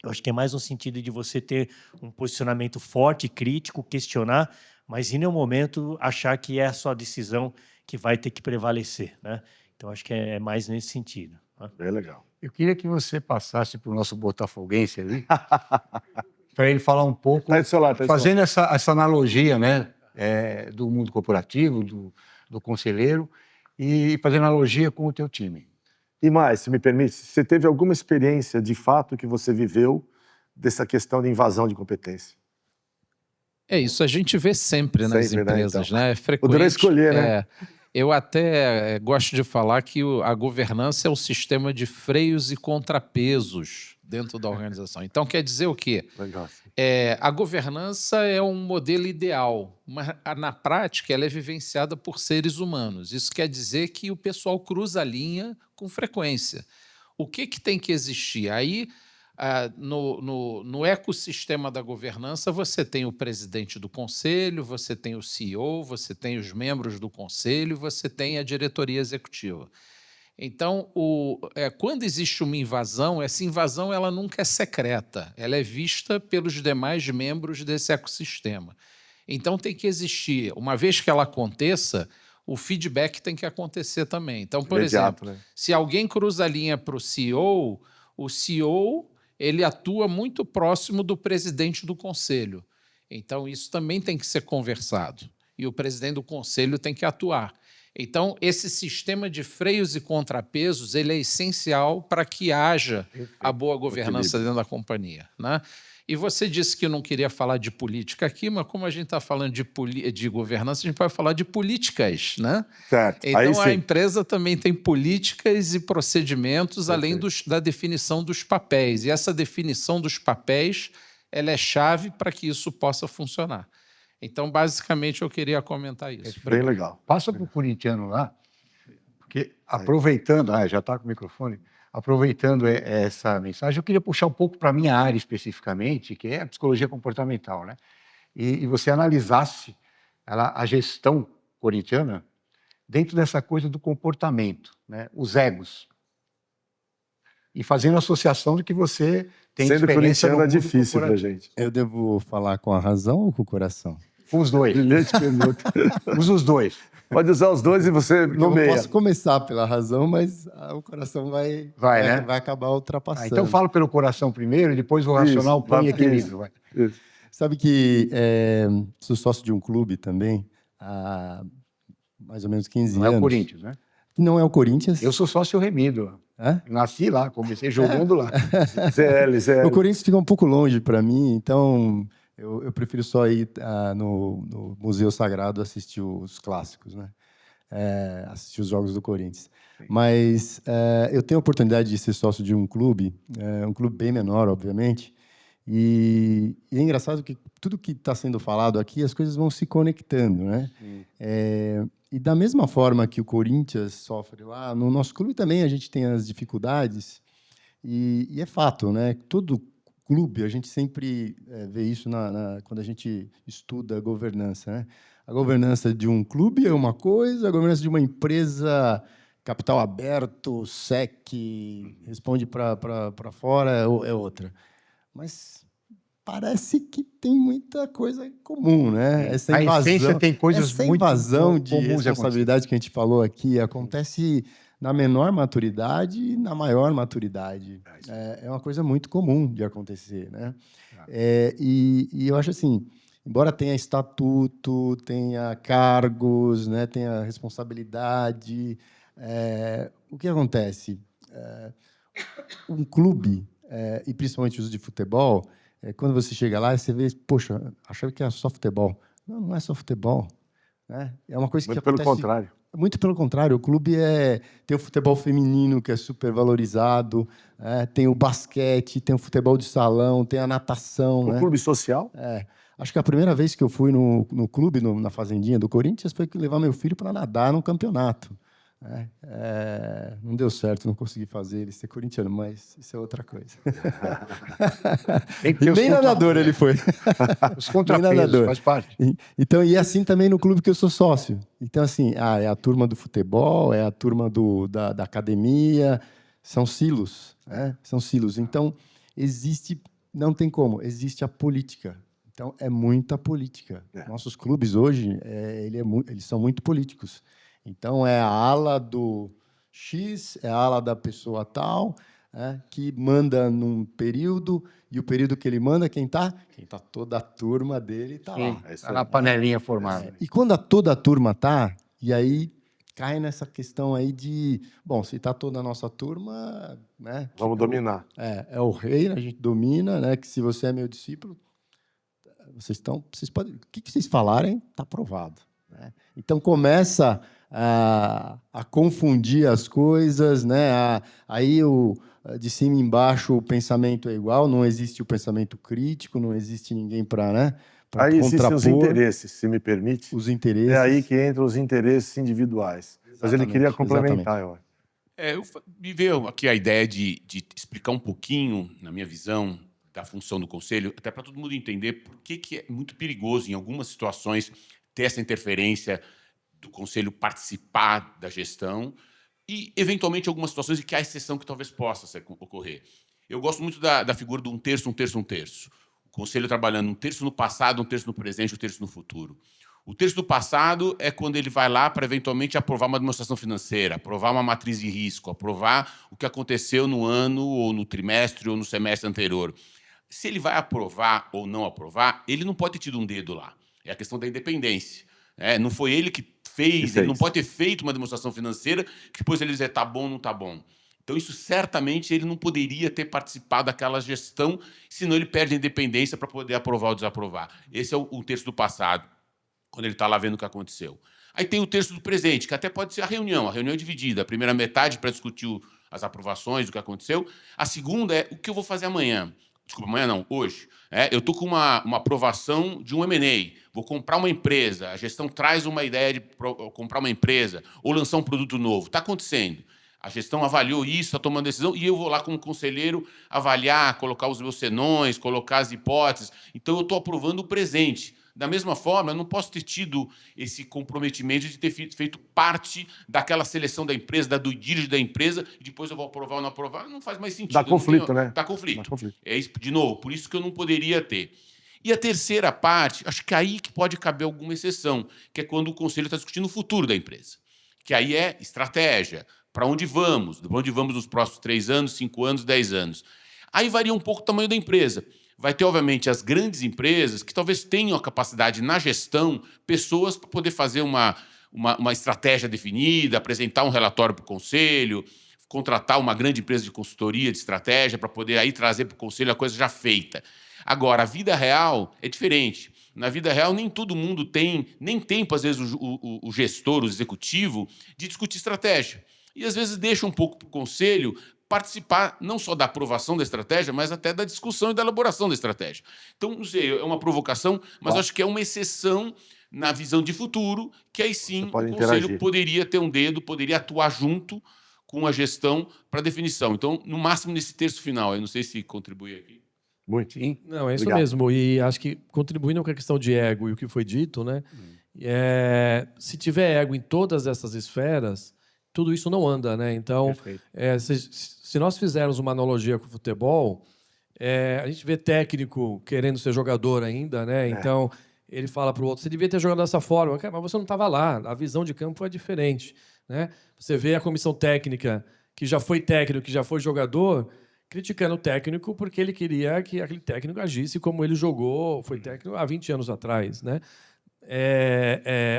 eu acho que é mais no sentido de você ter um posicionamento forte, crítico, questionar, mas em nenhum momento achar que é a sua decisão que vai ter que prevalecer, né? Então acho que é mais nesse sentido. Bem legal. Eu queria que você passasse para o nosso botafoguense ali, para ele falar um pouco, Tá do seu lado, fazendo essa analogia, né, do mundo corporativo, do conselheiro, e fazendo analogia com o teu time. E mais, se me permite, você teve alguma experiência de fato que você viveu dessa questão de invasão de competência? É isso, a gente vê sempre nas Sempre, né, empresas, então. né? É frequente. Poderá escolher, né? Eu até gosto de falar que a governança é o sistema de freios e contrapesos dentro da organização. Então, quer dizer o quê? Legal. A governança é um modelo ideal, mas na prática ela é vivenciada por seres humanos. Isso quer dizer que o pessoal cruza a linha com frequência. O que tem que existir? Aí, no ecossistema da governança, você tem o presidente do conselho, você tem o CEO, você tem os membros do conselho, você tem a diretoria executiva. Então, quando existe uma invasão, essa invasão ela nunca é secreta, ela é vista pelos demais membros desse ecossistema. Então, tem que existir, uma vez que ela aconteça, o feedback tem que acontecer também. Então, por exemplo, né? se alguém cruza a linha para o CEO ele atua muito próximo do presidente do conselho. Então, isso também tem que ser conversado. E o presidente do conselho tem que atuar. Então, esse sistema de freios e contrapesos ele é essencial para que haja a boa governança dentro da companhia, né? E você disse que não queria falar de política aqui, mas como a gente está falando de governança, a gente pode falar de políticas, né? Certo. Então, a empresa também tem políticas e procedimentos, além da definição dos papéis. E essa definição dos papéis ela é chave para que isso possa funcionar. Então, basicamente, eu queria comentar isso. Bem legal. Passa para o corintiano lá, porque aproveitando... já está com o microfone. Aproveitando essa mensagem, eu queria puxar um pouco para a minha área especificamente, que é a psicologia comportamental, né? E você analisasse a gestão corintiana dentro dessa coisa do comportamento, né? Os egos. E fazendo associação de que você tem Sendo experiência no corintiano é mundo difícil pra corporativo. gente. Eu devo falar com a razão ou com o coração? Com os dois. Brilhante pergunta. Usa os dois. Pode usar os dois e você Eu nomeia. posso começar pela razão, mas o coração né? vai acabar ultrapassando. Então falo pelo coração primeiro e depois o racional Isso, põe em vai, equilíbrio. Vai. Isso. Sabe que sou sócio de um clube também há mais ou menos 15 Não anos. é o Corinthians, né? Não é o Corinthians. Eu sou sócio remido. Hã? Nasci lá, comecei jogando lá. CL, O CL. Corinthians fica um pouco longe para mim, então eu prefiro só ir no Museu Sagrado assistir os clássicos, né? Assistir os jogos do Corinthians. Mas eu tenho a oportunidade de ser sócio de um clube bem menor, obviamente, e é engraçado que tudo que está sendo falado aqui, as coisas vão se conectando, né? E da mesma forma que o Corinthians sofre lá, no nosso clube também a gente tem as dificuldades, e é fato, né? Todo clube, a gente sempre vê isso quando a gente estuda a governança, né? A governança de um clube é uma coisa, a governança de uma empresa, capital aberto, SEC, responde para fora, é outra. Mas parece que tem muita coisa em comum, né? Essa A essência invasão, tem coisas essa muito invasão de comuns de acontecer. responsabilidade que a gente falou aqui acontece na menor maturidade e na maior maturidade. É uma coisa muito comum de acontecer, né? E eu acho assim, embora tenha estatuto, tenha cargos, né, tenha responsabilidade, o que acontece? Um clube, e principalmente os de futebol, quando você chega lá, você vê, poxa, achava que era só futebol. Não, não é só futebol. Né? É uma coisa Muito que pelo acontece... contrário. Muito pelo contrário. O clube tem o futebol feminino, que é super valorizado, tem o basquete, tem o futebol de salão, tem a natação. Um né? clube social? Acho que a primeira vez que eu fui no clube, na fazendinha do Corinthians, foi levar meu filho para nadar num campeonato. Não deu certo, não consegui fazer ele ser corintiano, mas isso é outra coisa. E nem nadador ele foi. Os contrapesos, faz parte. Então, e assim também no clube que eu sou sócio. Então, assim, é a turma do futebol, é a turma da academia, são silos. São silos. Então, não tem como, existe a política. Então, é muita política. Nossos clubes hoje, eles são muito políticos. Então, é a ala do X, é a ala da pessoa tal, que manda num período, e o período que ele manda, quem está? Toda a turma dele está lá. Está na panelinha formada. E quando toda a turma está, e aí cai nessa questão aí de, bom, se está toda a nossa turma... né, vamos dominar. É o rei, a gente domina, né, que se você é meu discípulo, vocês podem... O que vocês falarem, está aprovado. Né? Então, começa a confundir as coisas, né? Aí de cima e embaixo o pensamento é igual, não existe o pensamento crítico, não existe ninguém para aí contrapor. existem os interesses, se me permite. Os interesses. É aí que entram os interesses individuais. Exatamente, mas ele queria complementar, eu acho. Me veio aqui a ideia de explicar um pouquinho, na minha visão, da função do conselho, até para todo mundo entender por que é muito perigoso, em algumas situações, ter essa interferência do conselho participar da gestão e, eventualmente, algumas situações em que há exceção que talvez possa ocorrer. Eu gosto muito da figura do um terço, um terço, um terço. O conselho trabalhando um terço no passado, um terço no presente, um terço no futuro. O terço do passado é quando ele vai lá para, eventualmente, aprovar uma demonstração financeira, aprovar uma matriz de risco, aprovar o que aconteceu no ano, ou no trimestre, ou no semestre anterior. Se ele vai aprovar ou não aprovar, ele não pode ter tido um dedo lá. É a questão da independência. Não foi ele que fez, ele não pode ter feito uma demonstração financeira que depois ele dizer tá bom ou não tá bom. Então, isso certamente ele não poderia ter participado daquela gestão, senão ele perde a independência para poder aprovar ou desaprovar. Esse é o terço do passado, quando ele está lá vendo o que aconteceu. Aí tem o terço do presente, que até pode ser a reunião é dividida. A primeira metade para discutir as aprovações, o que aconteceu. A segunda é o que eu vou fazer amanhã. Desculpa, amanhã não, hoje. Eu estou com uma aprovação de um M&A. Vou comprar uma empresa. A gestão traz uma ideia de comprar uma empresa ou lançar um produto novo. Está acontecendo. A gestão avaliou isso, está tomando decisão, e eu vou lá, como conselheiro, avaliar, colocar os meus senões, colocar as hipóteses. Então, eu estou aprovando o presente. Da mesma forma, eu não posso ter tido esse comprometimento de ter feito parte daquela seleção da empresa, da due diligence da empresa, e depois eu vou aprovar ou não aprovar. Não faz mais sentido. Dá conflito, né? Dá conflito. É isso, de novo, por isso que eu não poderia ter. E a terceira parte, acho que aí que pode caber alguma exceção, que é quando o conselho está discutindo o futuro da empresa. Que aí é estratégia, para onde vamos nos próximos 3 anos, 5 anos, 10 anos. Aí varia um pouco o tamanho da empresa. Vai ter, obviamente, as grandes empresas que talvez tenham a capacidade na gestão, pessoas para poder fazer uma estratégia definida, apresentar um relatório para o conselho, contratar uma grande empresa de consultoria, de estratégia, para poder aí trazer para o conselho a coisa já feita. Agora, a vida real é diferente. Na vida real, nem todo mundo tem nem tempo, às vezes, o gestor, o executivo, de discutir estratégia. E, às vezes, deixa um pouco para o conselho participar não só da aprovação da estratégia, mas até da discussão e da elaboração da estratégia. Então, não sei, é uma provocação, mas acho que é uma exceção na visão de futuro, que aí sim o conselho interagir. poderia ter um dedo, poderia atuar junto com a gestão para definição. Então, no máximo nesse terço final. Eu não sei se contribui aqui. Muito. Sim. Não, é isso Obrigado. mesmo. E acho que, contribuindo com a questão de ego e o que foi dito, né? Se tiver ego em todas essas esferas, tudo isso não anda, né? Então, Perfeito. se nós fizermos uma analogia com o futebol, a gente vê técnico querendo ser jogador ainda, né? Então, ele fala para o outro, você devia ter jogado dessa forma. Cara, mas você não estava lá, a visão de campo é diferente, né? Você vê a comissão técnica, que já foi técnico, que já foi jogador, criticando o técnico porque ele queria que aquele técnico agisse como ele jogou, foi técnico há 20 anos atrás, né?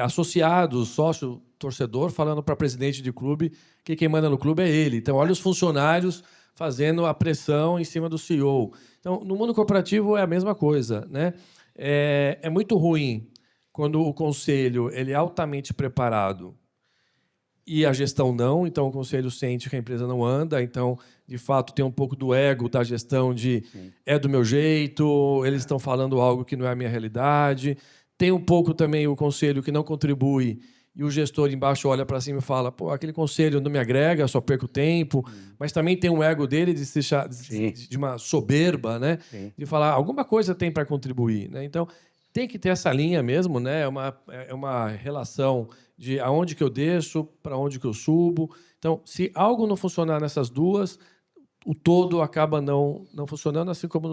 Associado, sócio, torcedor, falando para presidente de clube que quem manda no clube é ele. Então, olha os funcionários fazendo a pressão em cima do CEO. Então, no mundo corporativo é a mesma coisa, né? É muito ruim quando o conselho ele é altamente preparado e a gestão não. Então, o conselho sente que a empresa não anda. Então, de fato, tem um pouco do ego da gestão de é do meu jeito, eles estão falando algo que não é a minha realidade. Tem um pouco também o conselho que não contribui e o gestor embaixo olha para cima e fala, pô, aquele conselho não me agrega, só perco tempo. Mas também tem um ego dele de uma soberba, né? De falar, alguma coisa tem para contribuir, né? Então, tem que ter essa linha mesmo, né? É uma relação de aonde que eu desço, para onde que eu subo. Então, se algo não funcionar nessas duas, o todo acaba não funcionando, assim como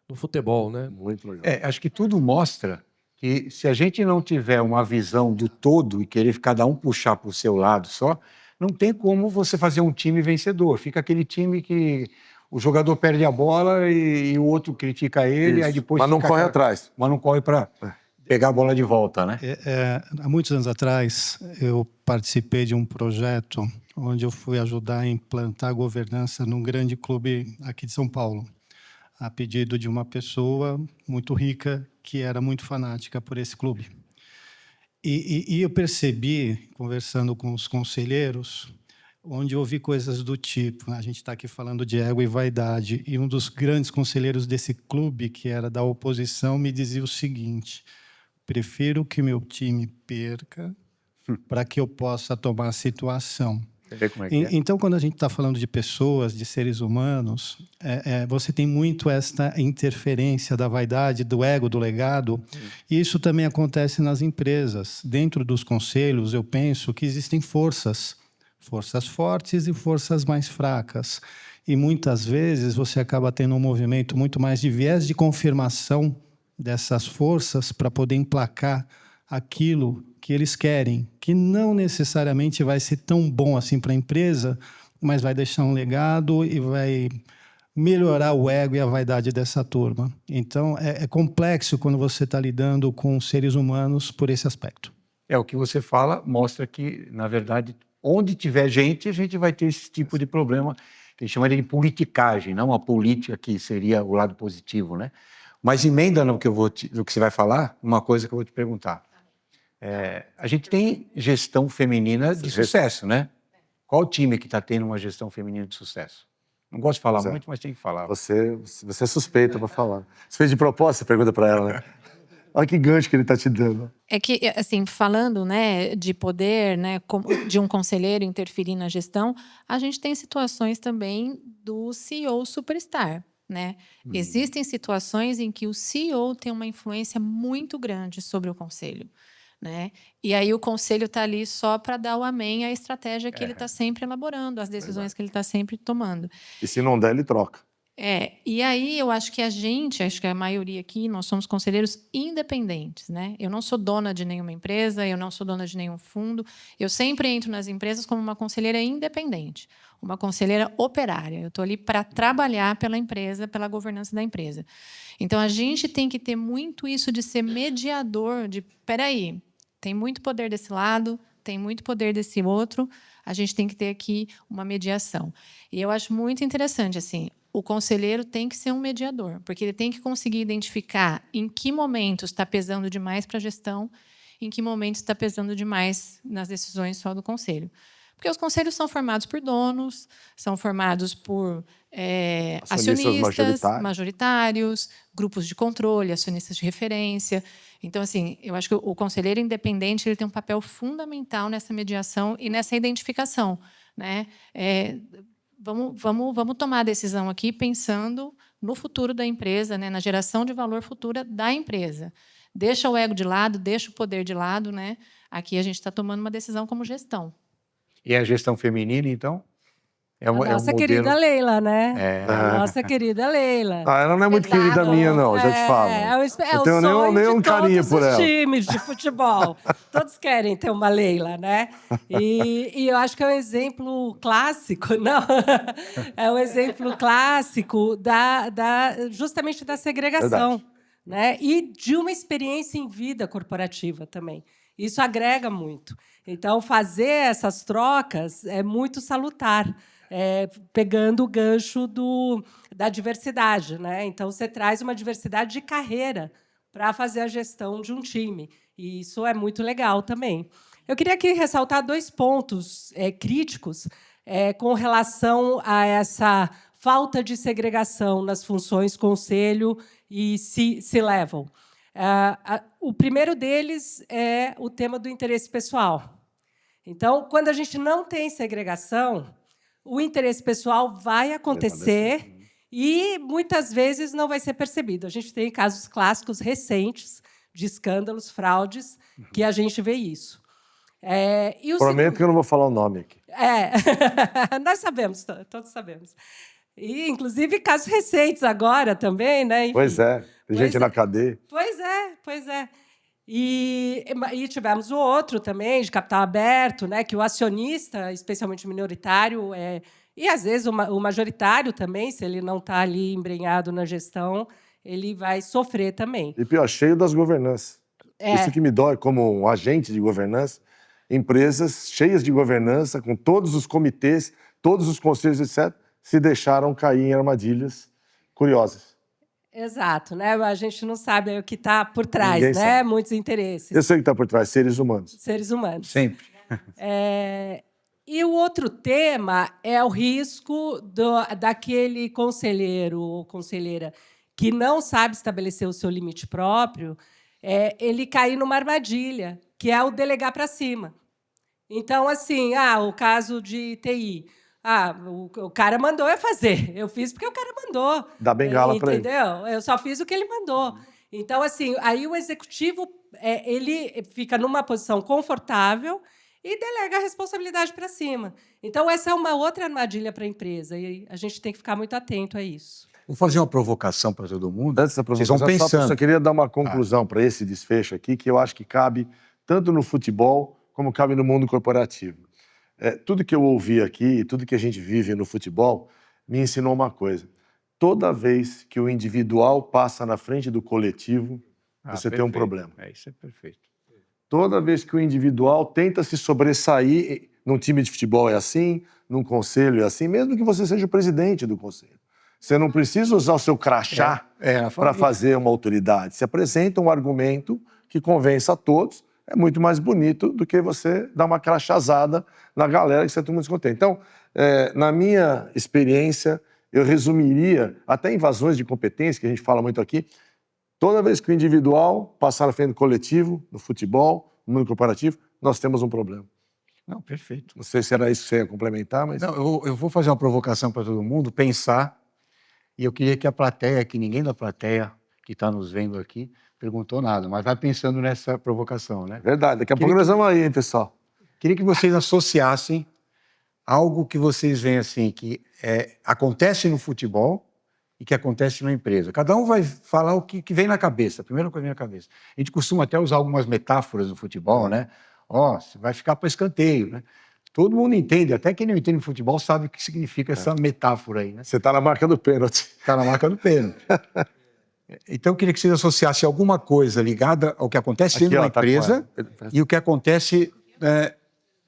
no futebol, né? Muito legal. Acho que tudo mostra que se a gente não tiver uma visão do todo e querer cada um puxar para o seu lado só, não tem como você fazer um time vencedor. Fica aquele time que o jogador perde a bola e o outro critica ele, aí depois Mas não fica corre aquela- atrás. Mas não corre para pegar a bola de volta, né? Há muitos anos atrás, eu participei de um projeto onde eu fui ajudar a implantar a governança num grande clube aqui de São Paulo, a pedido de uma pessoa muito rica que era muito fanática por esse clube. E eu percebi, conversando com os conselheiros, onde eu ouvi coisas do tipo, a gente está aqui falando de ego e vaidade, e um dos grandes conselheiros desse clube, que era da oposição, me dizia o seguinte: prefiro que meu time perca para que eu possa tomar a situação. Você vê como é que é? Então, quando a gente está falando de pessoas, de seres humanos, você tem muito esta interferência da vaidade, do ego, do legado, e isso também acontece nas empresas. Dentro dos conselhos, eu penso que existem forças fortes e forças mais fracas. E muitas vezes você acaba tendo um movimento muito mais de viés de confirmação dessas forças para poder emplacar aquilo que eles querem, que não necessariamente vai ser tão bom assim para a empresa, mas vai deixar um legado e vai melhorar o ego e a vaidade dessa turma. Então, é complexo quando você está lidando com seres humanos por esse aspecto. O que você fala mostra que, na verdade, onde tiver gente, a gente vai ter esse tipo de problema, que a gente chama de politicagem, não a política que seria o lado positivo, né? Mas emenda no que você vai falar, uma coisa que eu vou te perguntar. A gente tem gestão feminina de sucesso, né? Qual time que está tendo uma gestão feminina de sucesso? Não gosto de falar muito, mas tem que falar. Você é suspeita para falar. Você fez de propósito, você pergunta para ela, né? Olha que gancho que ele está te dando. É que, assim, falando, né, de poder, né, de um conselheiro interferir na gestão, a gente tem situações também do CEO superstar, né? Existem situações em que o CEO tem uma influência muito grande sobre o conselho, né? E aí o conselho está ali só para dar o amém à estratégia que ele está sempre elaborando, às decisões que ele está sempre tomando. E se não der, ele troca. E aí eu acho que acho que a maioria aqui, nós somos conselheiros independentes, né? Eu não sou dona de nenhuma empresa, eu não sou dona de nenhum fundo, eu sempre entro nas empresas como uma conselheira independente, uma conselheira operária. Eu estou ali para trabalhar pela empresa, pela governança da empresa. Então, a gente tem que ter muito isso de ser mediador, de, peraí, tem muito poder desse lado, tem muito poder desse outro, a gente tem que ter aqui uma mediação. E eu acho muito interessante, assim, o conselheiro tem que ser um mediador, porque ele tem que conseguir identificar em que momentos está pesando demais para a gestão, em que momentos está pesando demais nas decisões só do conselho. Porque os conselhos são formados por donos, são formados por acionistas majoritários, grupos de controle, acionistas de referência. Então, assim, eu acho que o conselheiro independente ele tem um papel fundamental nessa mediação e nessa identificação, né? Vamos tomar a decisão aqui pensando no futuro da empresa, né? Na geração de valor futura da empresa. Deixa o ego de lado, deixa o poder de lado, né? Aqui a gente está tomando uma decisão como gestão. E a gestão feminina, então? A nossa querida Leila, né? A nossa querida Leila. Ela não é muito querida minha, não, já te falo. Eu tenho nenhum carinho por ela. Todos os times de futebol. Todos querem ter uma Leila, né? E eu acho que é um exemplo clássico, não? É um exemplo clássico justamente da segregação. Né? E de uma experiência em vida corporativa também. Isso agrega muito. Então, fazer essas trocas é muito salutar, pegando o gancho da diversidade. Né? Então, você traz uma diversidade de carreira para fazer a gestão de um time. E isso é muito legal também. Eu queria aqui ressaltar 2 pontos críticos com relação a essa falta de segregação nas funções conselho e C-level. O primeiro deles é o tema do interesse pessoal. Então, quando a gente não tem segregação, o interesse pessoal vai acontecer e, muitas vezes, não vai ser percebido. A gente tem casos clássicos recentes de escândalos, fraudes, que a gente vê isso. Prometo que eu não vou falar o nome aqui. Nós sabemos, todos sabemos. E, inclusive, casos recentes agora também, né? Enfim. Pois é, tem gente na cadeia. Pois é. E tivemos o outro também, de capital aberto, né? Que o acionista, especialmente o minoritário, e, às vezes, o majoritário também, se ele não está ali embrenhado na gestão, ele vai sofrer também. E pior, cheio das governanças. Isso que me dói como um agente de governança, empresas cheias de governança, com todos os comitês, todos os conselhos, etc., se deixaram cair em armadilhas curiosas. Exato, né? A gente não sabe o que está por trás, Ninguém né? sabe. Muitos interesses. Eu sei o que está por trás, seres humanos. Seres humanos. Sempre. E o outro tema é o risco daquele conselheiro ou conselheira que não sabe estabelecer o seu limite próprio, ele cair numa armadilha, que é o delegar para cima. Então, assim, o caso de TI. O cara mandou eu fazer. Eu fiz porque o cara mandou. Dá bengala para ele. Entendeu? Eu só fiz o que ele mandou. Então, assim, aí o executivo ele fica numa posição confortável e delega a responsabilidade para cima. Então, essa é uma outra armadilha para a empresa. E a gente tem que ficar muito atento a isso. Vou fazer uma provocação para todo mundo. Antes da provocação, vocês vão pensando. Só queria dar uma conclusão para esse desfecho aqui, que eu acho que cabe tanto no futebol como cabe no mundo corporativo. Tudo que eu ouvi aqui, tudo que a gente vive no futebol, me ensinou uma coisa. Toda vez que o individual passa na frente do coletivo, você tem um problema. Isso é perfeito. Toda vez que o individual tenta se sobressair, num time de futebol é assim, num conselho é assim, mesmo que você seja o presidente do conselho. Você não precisa usar o seu crachá para fazer uma autoridade. Se apresenta um argumento que convença a todos, é muito mais bonito do que você dar uma crachazada na galera que você todo mundo descontente. Então, na minha experiência, eu resumiria, até invasões de competência, que a gente fala muito aqui, toda vez que o individual passar na frente do coletivo, no futebol, no mundo corporativo, nós temos um problema. Não, perfeito. Não sei se era isso que você ia complementar, mas... Não, eu vou fazer uma provocação para todo mundo, pensar, e eu queria que a plateia, que ninguém da plateia que está nos vendo aqui, perguntou nada, mas vai pensando nessa provocação, né? Verdade, daqui a pouco nós vamos aí, hein, pessoal? Queria que vocês associassem algo que vocês veem assim, que acontece no futebol e que acontece na empresa. Cada um vai falar o que vem na cabeça, a primeira coisa que vem na cabeça. A gente costuma até usar algumas metáforas no futebol, né? Você vai ficar para escanteio, né? Todo mundo entende, até quem não entende futebol sabe o que significa essa metáfora aí, né? Você está na marca do pênalti. Está na marca do pênalti. Então, eu queria que vocês associassem alguma coisa ligada ao que acontece dentro da empresa e o que acontece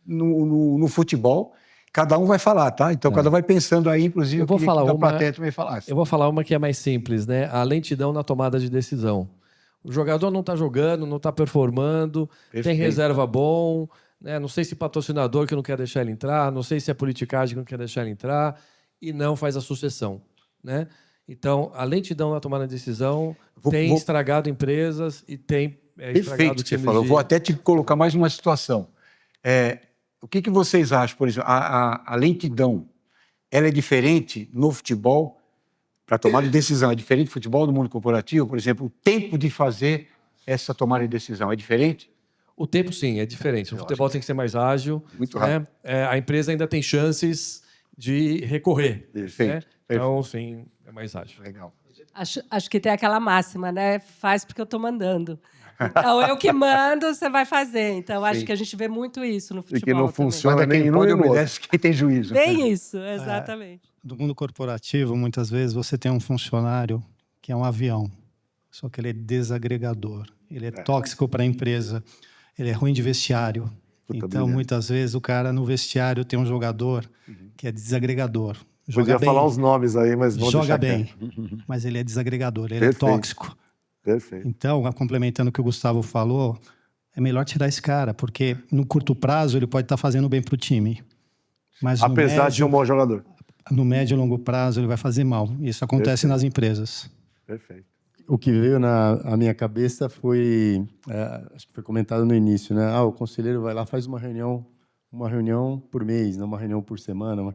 no futebol. Cada um vai falar, tá? Então, cada um vai pensando aí, inclusive, Eu vou queria falar que da uma- plateia também falasse. Eu vou falar uma que é mais simples, né? A lentidão na tomada de decisão. O jogador não está jogando, não está performando, tem Perfeito. reserva bom, né? Não sei se patrocinador que não quer deixar ele entrar, não sei se é politicagem que não quer deixar ele entrar, e não faz a sucessão, né? Então, a lentidão na tomada de decisão tem estragado empresas e tem estragado Perfeito que você times falou. de... Vou até te colocar mais uma situação. O que vocês acham, por exemplo, a lentidão, ela é diferente no futebol para tomar de decisão? É diferente do futebol do mundo corporativo? Por exemplo, o tempo de fazer essa tomada de decisão é diferente? O tempo, sim, é diferente. O futebol tem que ser mais ágil. Muito né? A empresa ainda tem chances de recorrer. Perfeito. Né? Então, sim, é mais ágil. Legal. Acho que tem aquela máxima, né? Faz porque eu estou mandando. Então, eu que mando, você vai fazer. Então, acho que a gente vê muito isso no futebol E que não também. funciona Manda nem quem um pode, nem no outro. obedece quem tem juízo. Bem isso, exatamente. No mundo corporativo, muitas vezes, você tem um funcionário que é um avião, só que ele é desagregador, ele é tóxico para a empresa, ele é ruim de vestiário. Então, brilhante. muitas vezes, o cara no vestiário tem um jogador que é desagregador. Joga Podia bem, falar os nomes aí, mas vou joga deixar bem, quieto. mas ele é desagregador, ele Perfeito. é tóxico. Perfeito. Então, complementando o que o Gustavo falou, é melhor tirar esse cara, porque no curto prazo ele pode estar fazendo bem para o time. Mas Apesar de ser um bom jogador. no médio e longo prazo ele vai fazer mal. Isso acontece Perfeito. nas empresas. Perfeito. O que veio na minha cabeça foi, acho que foi comentado no início, né? O conselheiro vai lá, faz uma reunião por mês, não uma reunião por semana.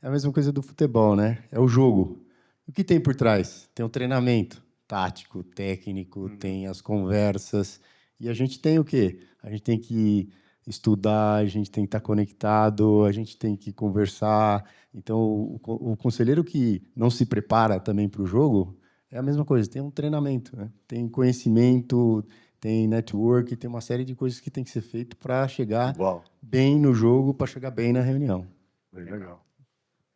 É a mesma coisa do futebol, né? É o jogo. O que tem por trás? Tem o treinamento tático, técnico, tem as conversas. E a gente tem o quê? A gente tem que estudar, a gente tem que estar conectado, a gente tem que conversar. Então, o conselheiro que não se prepara também para o jogo é a mesma coisa. Tem um treinamento, né? Tem conhecimento, tem network, tem uma série de coisas que tem que ser feito para chegar bem no jogo, para chegar bem na reunião. Bem legal.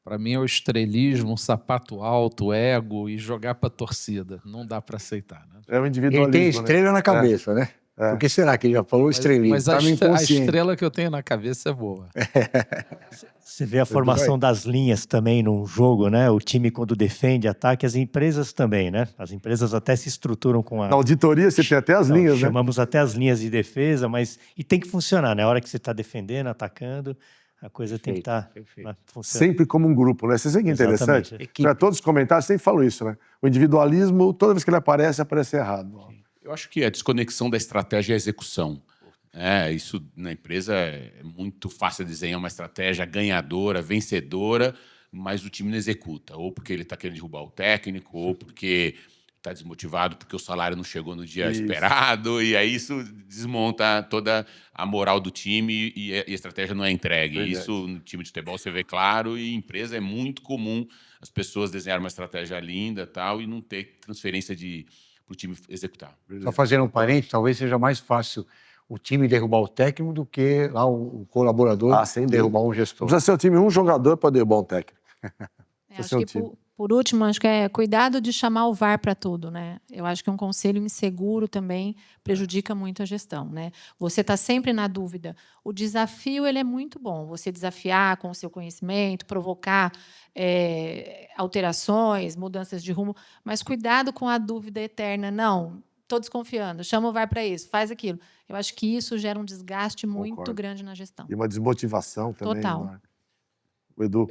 Para mim é o estrelismo, sapato alto, ego e jogar para a torcida. Não dá para aceitar. Né? É o Ele individualismo. tem estrela né? na cabeça, né? Por que será que ele já falou estrelismo? Mas a Tá no inconsciente. estrela que eu tenho na cabeça é boa. Você vê a formação das linhas também num jogo, né? O time quando defende, ataque, as empresas também, né? As empresas até se estruturam com a... Na auditoria você tem até as linhas, né? Chamamos até as linhas de defesa, mas... E tem que funcionar, né? A hora que você está defendendo, atacando, a coisa tem que estar funcionando. Sempre como um grupo, né? Você sabe que é interessante? Exatamente. Para todos os comentários, sempre falo isso, né? O individualismo, toda vez que ele aparece errado. Eu acho que a desconexão da estratégia é a execução. Isso na empresa é muito fácil desenhar uma estratégia ganhadora, vencedora, mas o time não executa. Ou porque ele está querendo derrubar o técnico, ou porque está desmotivado porque o salário não chegou no dia esperado, e aí isso desmonta toda a moral do time e a estratégia não é entregue. Verdade. Isso no time de futebol você vê claro, e em empresa é muito comum as pessoas desenharem uma estratégia linda tal, e não ter transferência para o time executar. Só fazendo um parênteses, talvez seja mais fácil o time derrubar o técnico do que lá o colaborador sem derrubar um gestor. Não precisa ser o time um jogador para derrubar um técnico. Acho que, por último, acho que é cuidado de chamar o VAR para tudo, né? Eu acho que um conselho inseguro também prejudica muito a gestão, né? Você está sempre na dúvida. O desafio ele é muito bom. Você desafiar com o seu conhecimento, provocar alterações, mudanças de rumo, mas cuidado com a dúvida eterna. Não, estou desconfiando. Chama o VAR para isso, faz aquilo. Eu acho que isso gera um desgaste muito grande na gestão. E uma desmotivação também. Total. Né? O Edu.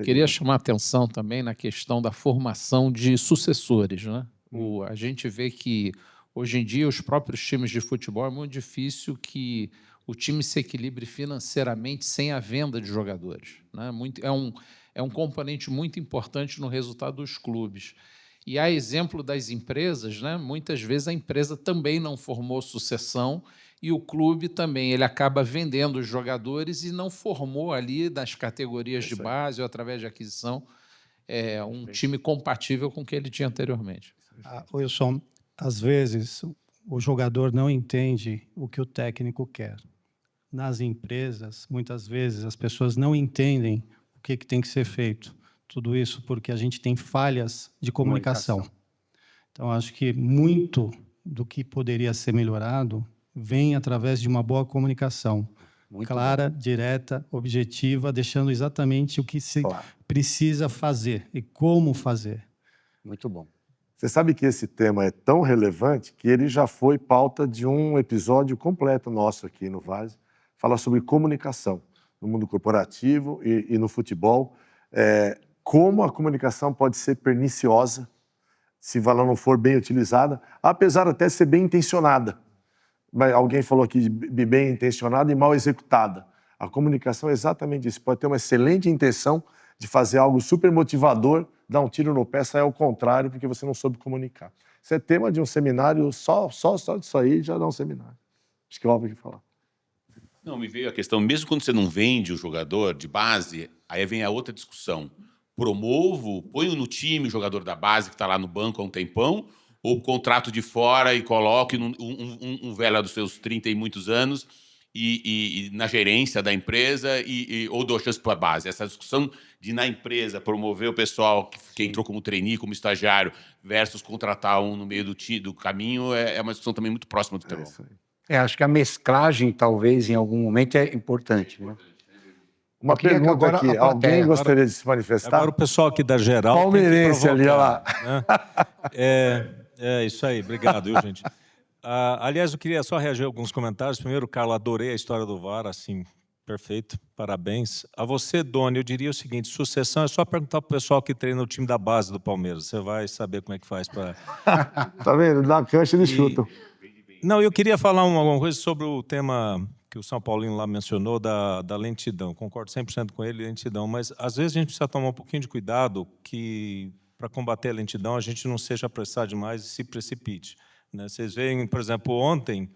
Queria chamar a atenção também na questão da formação de sucessores, né? A gente vê que, hoje em dia, os próprios times de futebol é muito difícil que o time se equilibre financeiramente sem a venda de jogadores, né? É um componente muito importante no resultado dos clubes. E a exemplo das empresas, né? Muitas vezes a empresa também não formou sucessão e o clube também ele acaba vendendo os jogadores e não formou ali nas categorias de base ou através de aquisição um time compatível com o que ele tinha anteriormente. Wilson, às vezes o jogador não entende o que o técnico quer. Nas empresas, muitas vezes as pessoas não entendem o que tem que ser feito. Tudo isso porque a gente tem falhas de comunicação. Então, acho que muito do que poderia ser melhorado vem através de uma boa comunicação. clara, direta, objetiva, deixando exatamente o que se precisa fazer e como fazer. Muito bom. Você sabe que esse tema é tão relevante que ele já foi pauta de um episódio completo nosso aqui no Vase. Fala sobre comunicação no mundo corporativo e no futebol. Como a comunicação pode ser perniciosa se ela não for bem utilizada, apesar até de ser bem intencionada. Mas alguém falou aqui de bem intencionada e mal executada. A comunicação é exatamente isso. Pode ter uma excelente intenção de fazer algo super motivador, dar um tiro no pé, sai ao contrário, porque você não soube comunicar. Isso é tema de um seminário, só disso aí já dá um seminário. Acho que é óbvio que falar. Não, me veio a questão, mesmo quando você não vende o jogador de base, aí vem a outra discussão. Promovo, ponho no time o jogador da base que está lá no banco há um tempão, ou contrato de fora e coloque um velho dos seus 30 e muitos anos e na gerência da empresa ou dou chance para a base. Essa discussão de, na empresa, promover o pessoal que entrou como trainee, como estagiário, versus contratar um no meio do caminho, é uma discussão também muito próxima do futebol. Acho que a mesclagem, talvez, em algum momento, é importante, né? Uma pergunta agora aqui, alguém gostaria de se manifestar? Agora o pessoal aqui da geral... Palmeirense ali, olha lá. Né? Isso aí, obrigado, viu, gente? Aliás, eu queria só reagir a alguns comentários. Primeiro, Carlos, adorei a história do VAR, assim, perfeito, parabéns. A você, Doni, eu diria o seguinte, sucessão é só perguntar para o pessoal que treina o time da base do Palmeiras, você vai saber como é que faz para... Tá vendo? Na cancha eles chutam. Não, eu queria falar alguma coisa sobre o tema que o São Paulino lá mencionou da lentidão. Concordo 100% com ele, lentidão, mas às vezes a gente precisa tomar um pouquinho de cuidado que, para combater a lentidão, a gente não seja apressado demais e se precipite. Né? Vocês veem, por exemplo, ontem,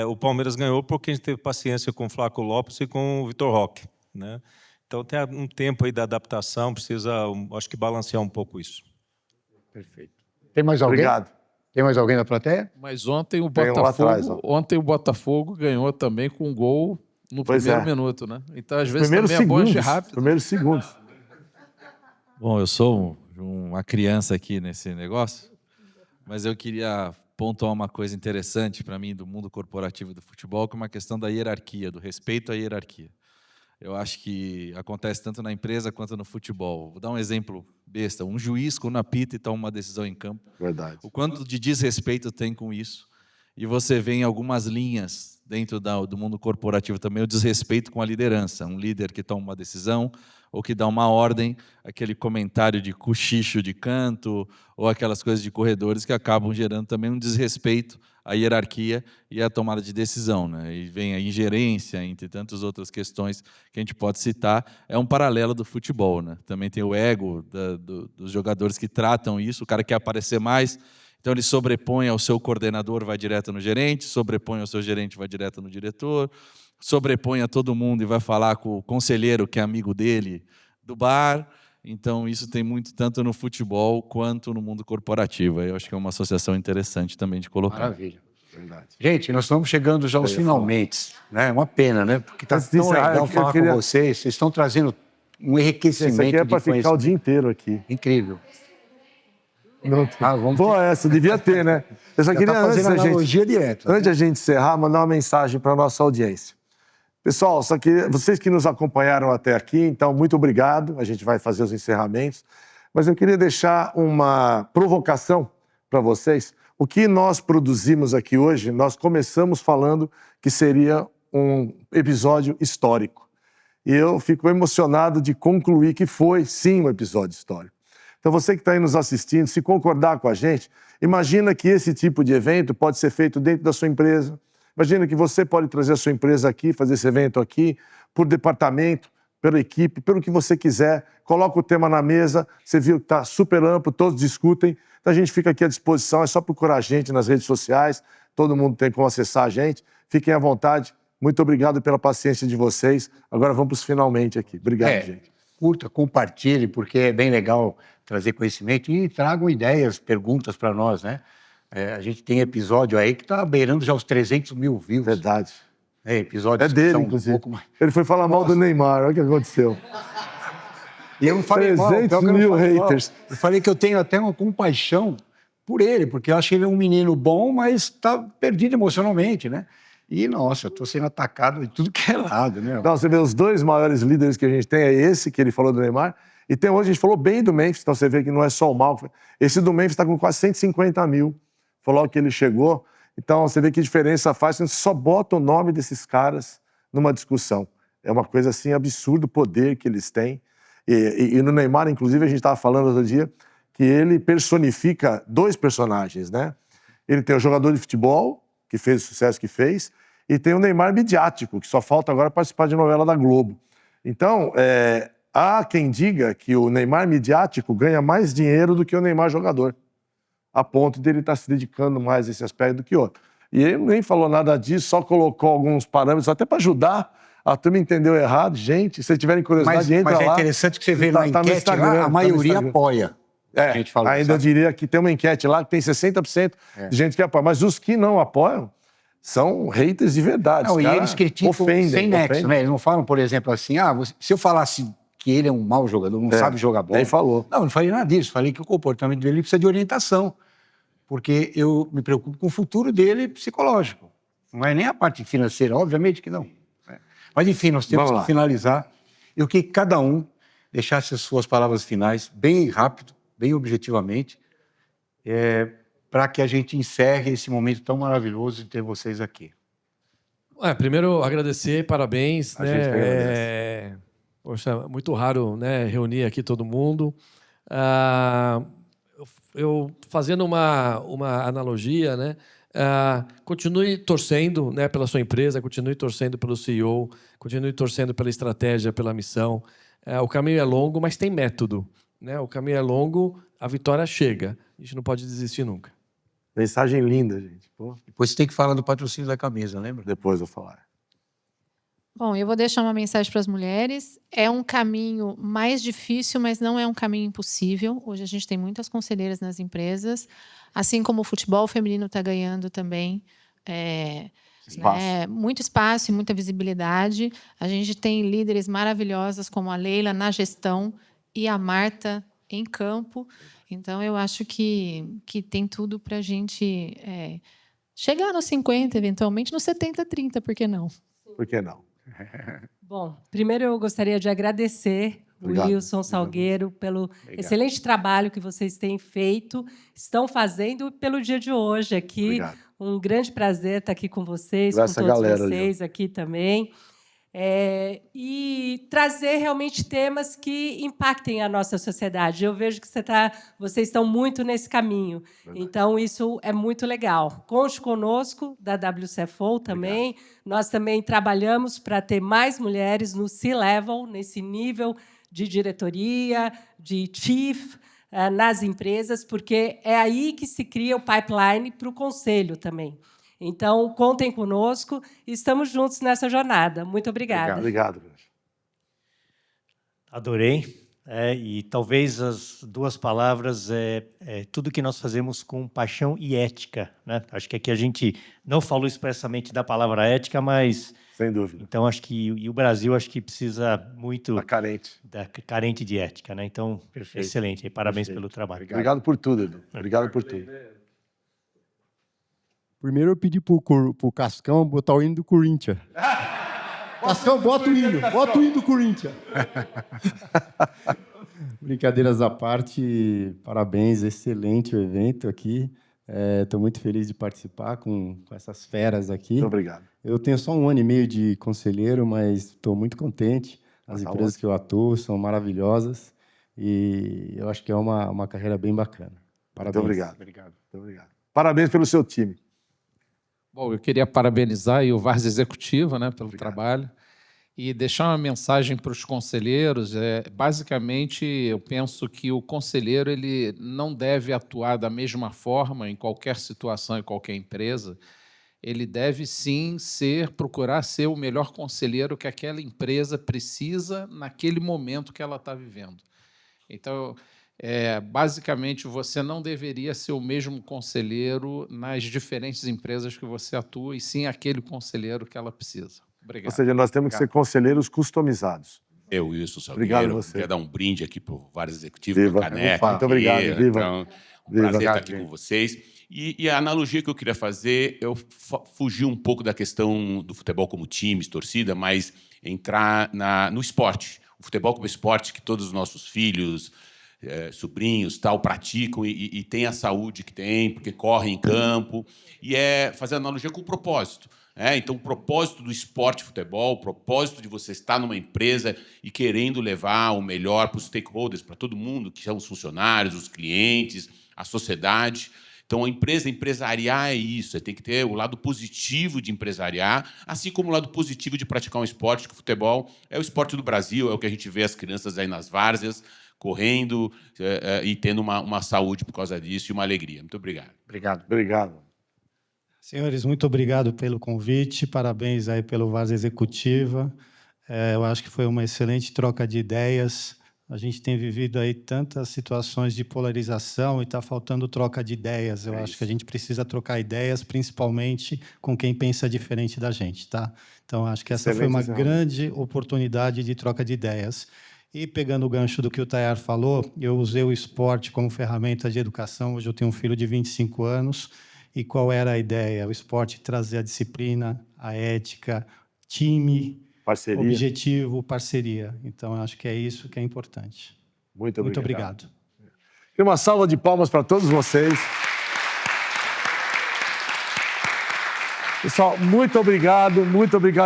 o Palmeiras ganhou porque a gente teve paciência com o Flaco Lopes e com o Vitor Roque. Né? Então tem um tempo aí da adaptação, precisa, acho que, balancear um pouco isso. Perfeito. Tem mais alguém? Obrigado. Tem mais alguém na plateia? Mas ontem o Botafogo ganhou também com um gol no primeiro minuto, né? Então, às vezes, também é bom agir rápido. Primeiros segundos. Bom, eu sou uma criança aqui nesse negócio, mas eu queria pontuar uma coisa interessante para mim do mundo corporativo do futebol, que é uma questão da hierarquia, do respeito à hierarquia. Eu acho que acontece tanto na empresa quanto no futebol. Vou dar um exemplo besta. Um juiz, quando apita e toma uma decisão em campo, verdade, o quanto de desrespeito tem com isso. E você vê em algumas linhas dentro do mundo corporativo também o desrespeito com a liderança. Um líder que toma uma decisão ou que dá uma ordem, aquele comentário de cochicho de canto ou aquelas coisas de corredores que acabam gerando também um desrespeito à hierarquia e à tomada de decisão. Né? E vem a ingerência, entre tantas outras questões que a gente pode citar. É um paralelo do futebol. Né? Também tem o ego dos jogadores que tratam isso. O cara quer aparecer mais, então ele sobrepõe ao seu coordenador, vai direto no gerente, sobrepõe ao seu gerente, vai direto no diretor, sobrepõe a todo mundo e vai falar com o conselheiro, que é amigo dele, do bar. Então, isso tem muito, tanto no futebol quanto no mundo corporativo. Eu acho que é uma associação interessante também de colocar. Maravilha. Verdade. Gente, nós estamos chegando já aos finalmente. Né? É uma pena, né? Porque está tão legal falar com vocês. Vocês estão trazendo um enriquecimento. Isso aqui é para ficar o dia inteiro aqui. Incrível. Essa devia ter, né? Eu só queria, antes de a gente encerrar, mandar uma mensagem para a nossa audiência. Pessoal, vocês que nos acompanharam até aqui, então, muito obrigado. A gente vai fazer os encerramentos. Mas eu queria deixar uma provocação para vocês. O que nós produzimos aqui hoje, nós começamos falando que seria um episódio histórico. E eu fico emocionado de concluir que foi, sim, um episódio histórico. Então, você que está aí nos assistindo, se concordar com a gente, imagina que esse tipo de evento pode ser feito dentro da sua empresa. Imagina que você pode trazer a sua empresa aqui, fazer esse evento aqui, por departamento, pela equipe, pelo que você quiser. Coloca o tema na mesa, você viu que está super amplo, todos discutem. Então, a gente fica aqui à disposição, é só procurar a gente nas redes sociais, todo mundo tem como acessar a gente. Fiquem à vontade. Muito obrigado pela paciência de vocês. Agora vamos para os finalmente aqui. Obrigado, gente. Curta, compartilhe, porque é bem legal trazer conhecimento e tragam ideias, perguntas para nós, né? A gente tem episódio aí que está beirando já os 300 mil views. Verdade. Episódios dele, que são inclusive. Um pouco mais... Ele foi falar mal do Neymar, olha o que aconteceu. E eu não falei 300 mil haters. Eu falei que eu tenho até uma compaixão por ele, porque eu acho que ele é um menino bom, mas está perdido emocionalmente, né? E, nossa, eu estou sendo atacado de tudo que é lado, né? Então, você vê os dois maiores líderes que a gente tem, é esse que ele falou do Neymar, e tem hoje, a gente falou bem do Memphis, então você vê que não é só o mal. Esse do Memphis está com quase 150 mil, foi logo que ele chegou. Então, você vê que diferença faz, você só bota o nome desses caras numa discussão. É uma coisa assim absurda o poder que eles têm. E no Neymar, inclusive, a gente estava falando outro dia que ele personifica dois personagens, né? Ele tem o jogador de futebol, que fez o sucesso que fez, e tem o Neymar midiático, que só falta agora participar de novela da Globo. Então, há quem diga que o Neymar midiático ganha mais dinheiro do que o Neymar jogador, a ponto dele estar se dedicando mais a esse aspecto do que outro. E ele nem falou nada disso, só colocou alguns parâmetros, até para ajudar a turma entendeu errado. Gente, se tiverem curiosidade, entra lá. Mas é interessante que você vê na enquete lá, a maioria apoia. A gente falou, ainda eu diria que tem uma enquete lá que tem 60% de gente que apoia. Mas os que não apoiam são haters de verdade. Não, e eles criticam sem nexo, ofendem. né? Eles não falam, por exemplo, assim, se eu falasse que ele é um mau jogador, não sabe jogar bola... Nem falou. Não falei nada disso. Falei que o comportamento dele precisa de orientação. Porque eu me preocupo com o futuro dele psicológico. Não é nem a parte financeira, obviamente que não. Mas, enfim, nós temos que finalizar. Eu queria que cada um deixasse as suas palavras finais bem rápido, bem objetivamente, para que a gente encerre esse momento tão maravilhoso de ter vocês aqui. Primeiro, agradecer, parabéns. A gente que agradece. Poxa, muito raro, né, reunir aqui todo mundo. Eu fazendo uma analogia, né? Continue torcendo, né, pela sua empresa, continue torcendo pelo CEO, continue torcendo pela estratégia, pela missão. O caminho é longo, mas tem método, né? O caminho é longo, a vitória chega. A gente não pode desistir nunca. Mensagem linda, gente. Pô. Depois você tem que falar do patrocínio da camisa, lembra? Depois eu vou falar. Bom, eu vou deixar uma mensagem para as mulheres. É um caminho mais difícil, mas não é um caminho impossível. Hoje a gente tem muitas conselheiras nas empresas, assim como o futebol feminino está ganhando também muito espaço e muita visibilidade. A gente tem líderes maravilhosas como a Leila na gestão e a Marta em campo. Então, eu acho que tem tudo para a gente chegar nos 50, eventualmente, nos 70-30, por que não? Por que não? Bom, primeiro eu gostaria de agradecer o Wilson Salgueiro pelo excelente trabalho que vocês têm feito, estão fazendo pelo dia de hoje aqui. Obrigado. Um grande prazer estar aqui com vocês, Essa com todos galera vocês aqui também. E trazer realmente temas que impactem a nossa sociedade. Eu vejo que vocês estão muito nesse caminho. Verdade. Então, isso é muito legal. Conte conosco, da WCFO também. Obrigado. Nós também trabalhamos para ter mais mulheres no C-Level, nesse nível de diretoria, de chief, nas empresas, porque é aí que se cria o pipeline para o conselho também. Então, contem conosco e estamos juntos nessa jornada. Muito obrigada. Obrigado. Adorei. E talvez as duas palavras tudo que nós fazemos com paixão e ética, né? Acho que aqui a gente não falou expressamente da palavra ética, mas... Sem dúvida. Então, acho que o Brasil precisa muito... carente de ética, né? Então, perfeito. Excelente. Parabéns pelo trabalho. Obrigado por tudo, Edu. Obrigado por tudo. Primeiro eu pedi pro Cascão botar o hino do Corinthians. Cascão, bota o hino do Corinthians. Brincadeiras à parte, parabéns, excelente o evento aqui. Estou muito feliz de participar com essas feras aqui. Muito obrigado. Eu tenho só 1 ano e meio de conselheiro, mas estou muito contente. As empresas que eu atuo são maravilhosas e eu acho que é uma carreira bem bacana. Parabéns. Muito obrigado. Muito obrigado. Parabéns pelo seu time. Bom, eu queria parabenizar aí o Várzea Executiva, né, pelo trabalho e deixar uma mensagem para os conselheiros. Basicamente, eu penso que o conselheiro ele não deve atuar da mesma forma em qualquer situação, em qualquer empresa. Ele deve, sim, procurar ser o melhor conselheiro que aquela empresa precisa naquele momento que ela está vivendo. Então, basicamente, você não deveria ser o mesmo conselheiro nas diferentes empresas que você atua, e sim aquele conselheiro que ela precisa. Obrigado. Ou seja, nós temos que ser conselheiros customizados. Eu, Wilson Obrigado a Salgueiro, você. queria dar um brinde aqui para vários executivos, Viva. para a caneca. Muito obrigado. aqui, Viva. Então, um Viva. prazer estar aqui com vocês. E a analogia que eu queria fazer, eu fugi um pouco da questão do futebol como times, torcida, mas entrar no esporte. O futebol como esporte que todos os nossos filhos, sobrinhos, tal, praticam e têm a saúde que têm, porque correm em campo. E fazer analogia com o propósito. Então, o propósito do esporte futebol, o propósito de você estar numa empresa e querendo levar o melhor para os stakeholders, para todo mundo, que são os funcionários, os clientes, a sociedade. Então, a empresa empresariar é isso, você tem que ter o lado positivo de empresariar, assim como o lado positivo de praticar um esporte, que o futebol é o esporte do Brasil, é o que a gente vê as crianças aí nas várzeas, correndo e tendo uma saúde por causa disso e uma alegria. Muito obrigado. Obrigado. Senhores, muito obrigado pelo convite, parabéns aí pelo Várzea Executiva. Eu acho que foi uma excelente troca de ideias. A gente tem vivido aí tantas situações de polarização e está faltando troca de ideias. Eu acho que a gente precisa trocar ideias, principalmente com quem pensa diferente da gente, tá? Então, acho que essa foi uma grande oportunidade de troca de ideias. E pegando o gancho do que o Tayar falou, eu usei o esporte como ferramenta de educação. Hoje eu tenho um filho de 25 anos. E qual era a ideia? O esporte trazer a disciplina, a ética, time, parceria. Objetivo, parceria. Então, acho que é isso que é importante. Muito obrigado. E uma salva de palmas para todos vocês. Pessoal, muito obrigado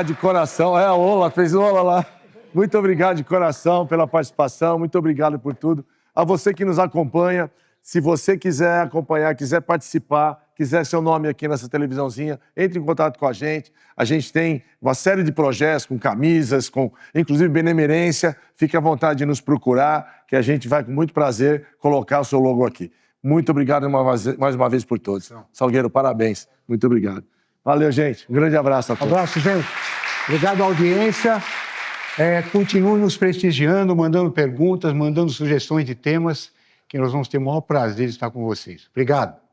de coração. A Ola, fez Ola lá. Muito obrigado de coração pela participação, muito obrigado por tudo. A você que nos acompanha, se você quiser acompanhar, quiser participar, quiser seu nome aqui nessa televisãozinha, entre em contato com a gente. A gente tem uma série de projetos com camisas, com inclusive benemerência. Fique à vontade de nos procurar, que a gente vai com muito prazer colocar o seu logo aqui. Muito obrigado mais uma vez por todos. Salgueiro, parabéns. Muito obrigado. Valeu, gente. Um grande abraço a todos. Abraço, gente. Obrigado à audiência. Continue nos prestigiando, mandando perguntas, mandando sugestões de temas, que nós vamos ter o maior prazer de estar com vocês. Obrigado.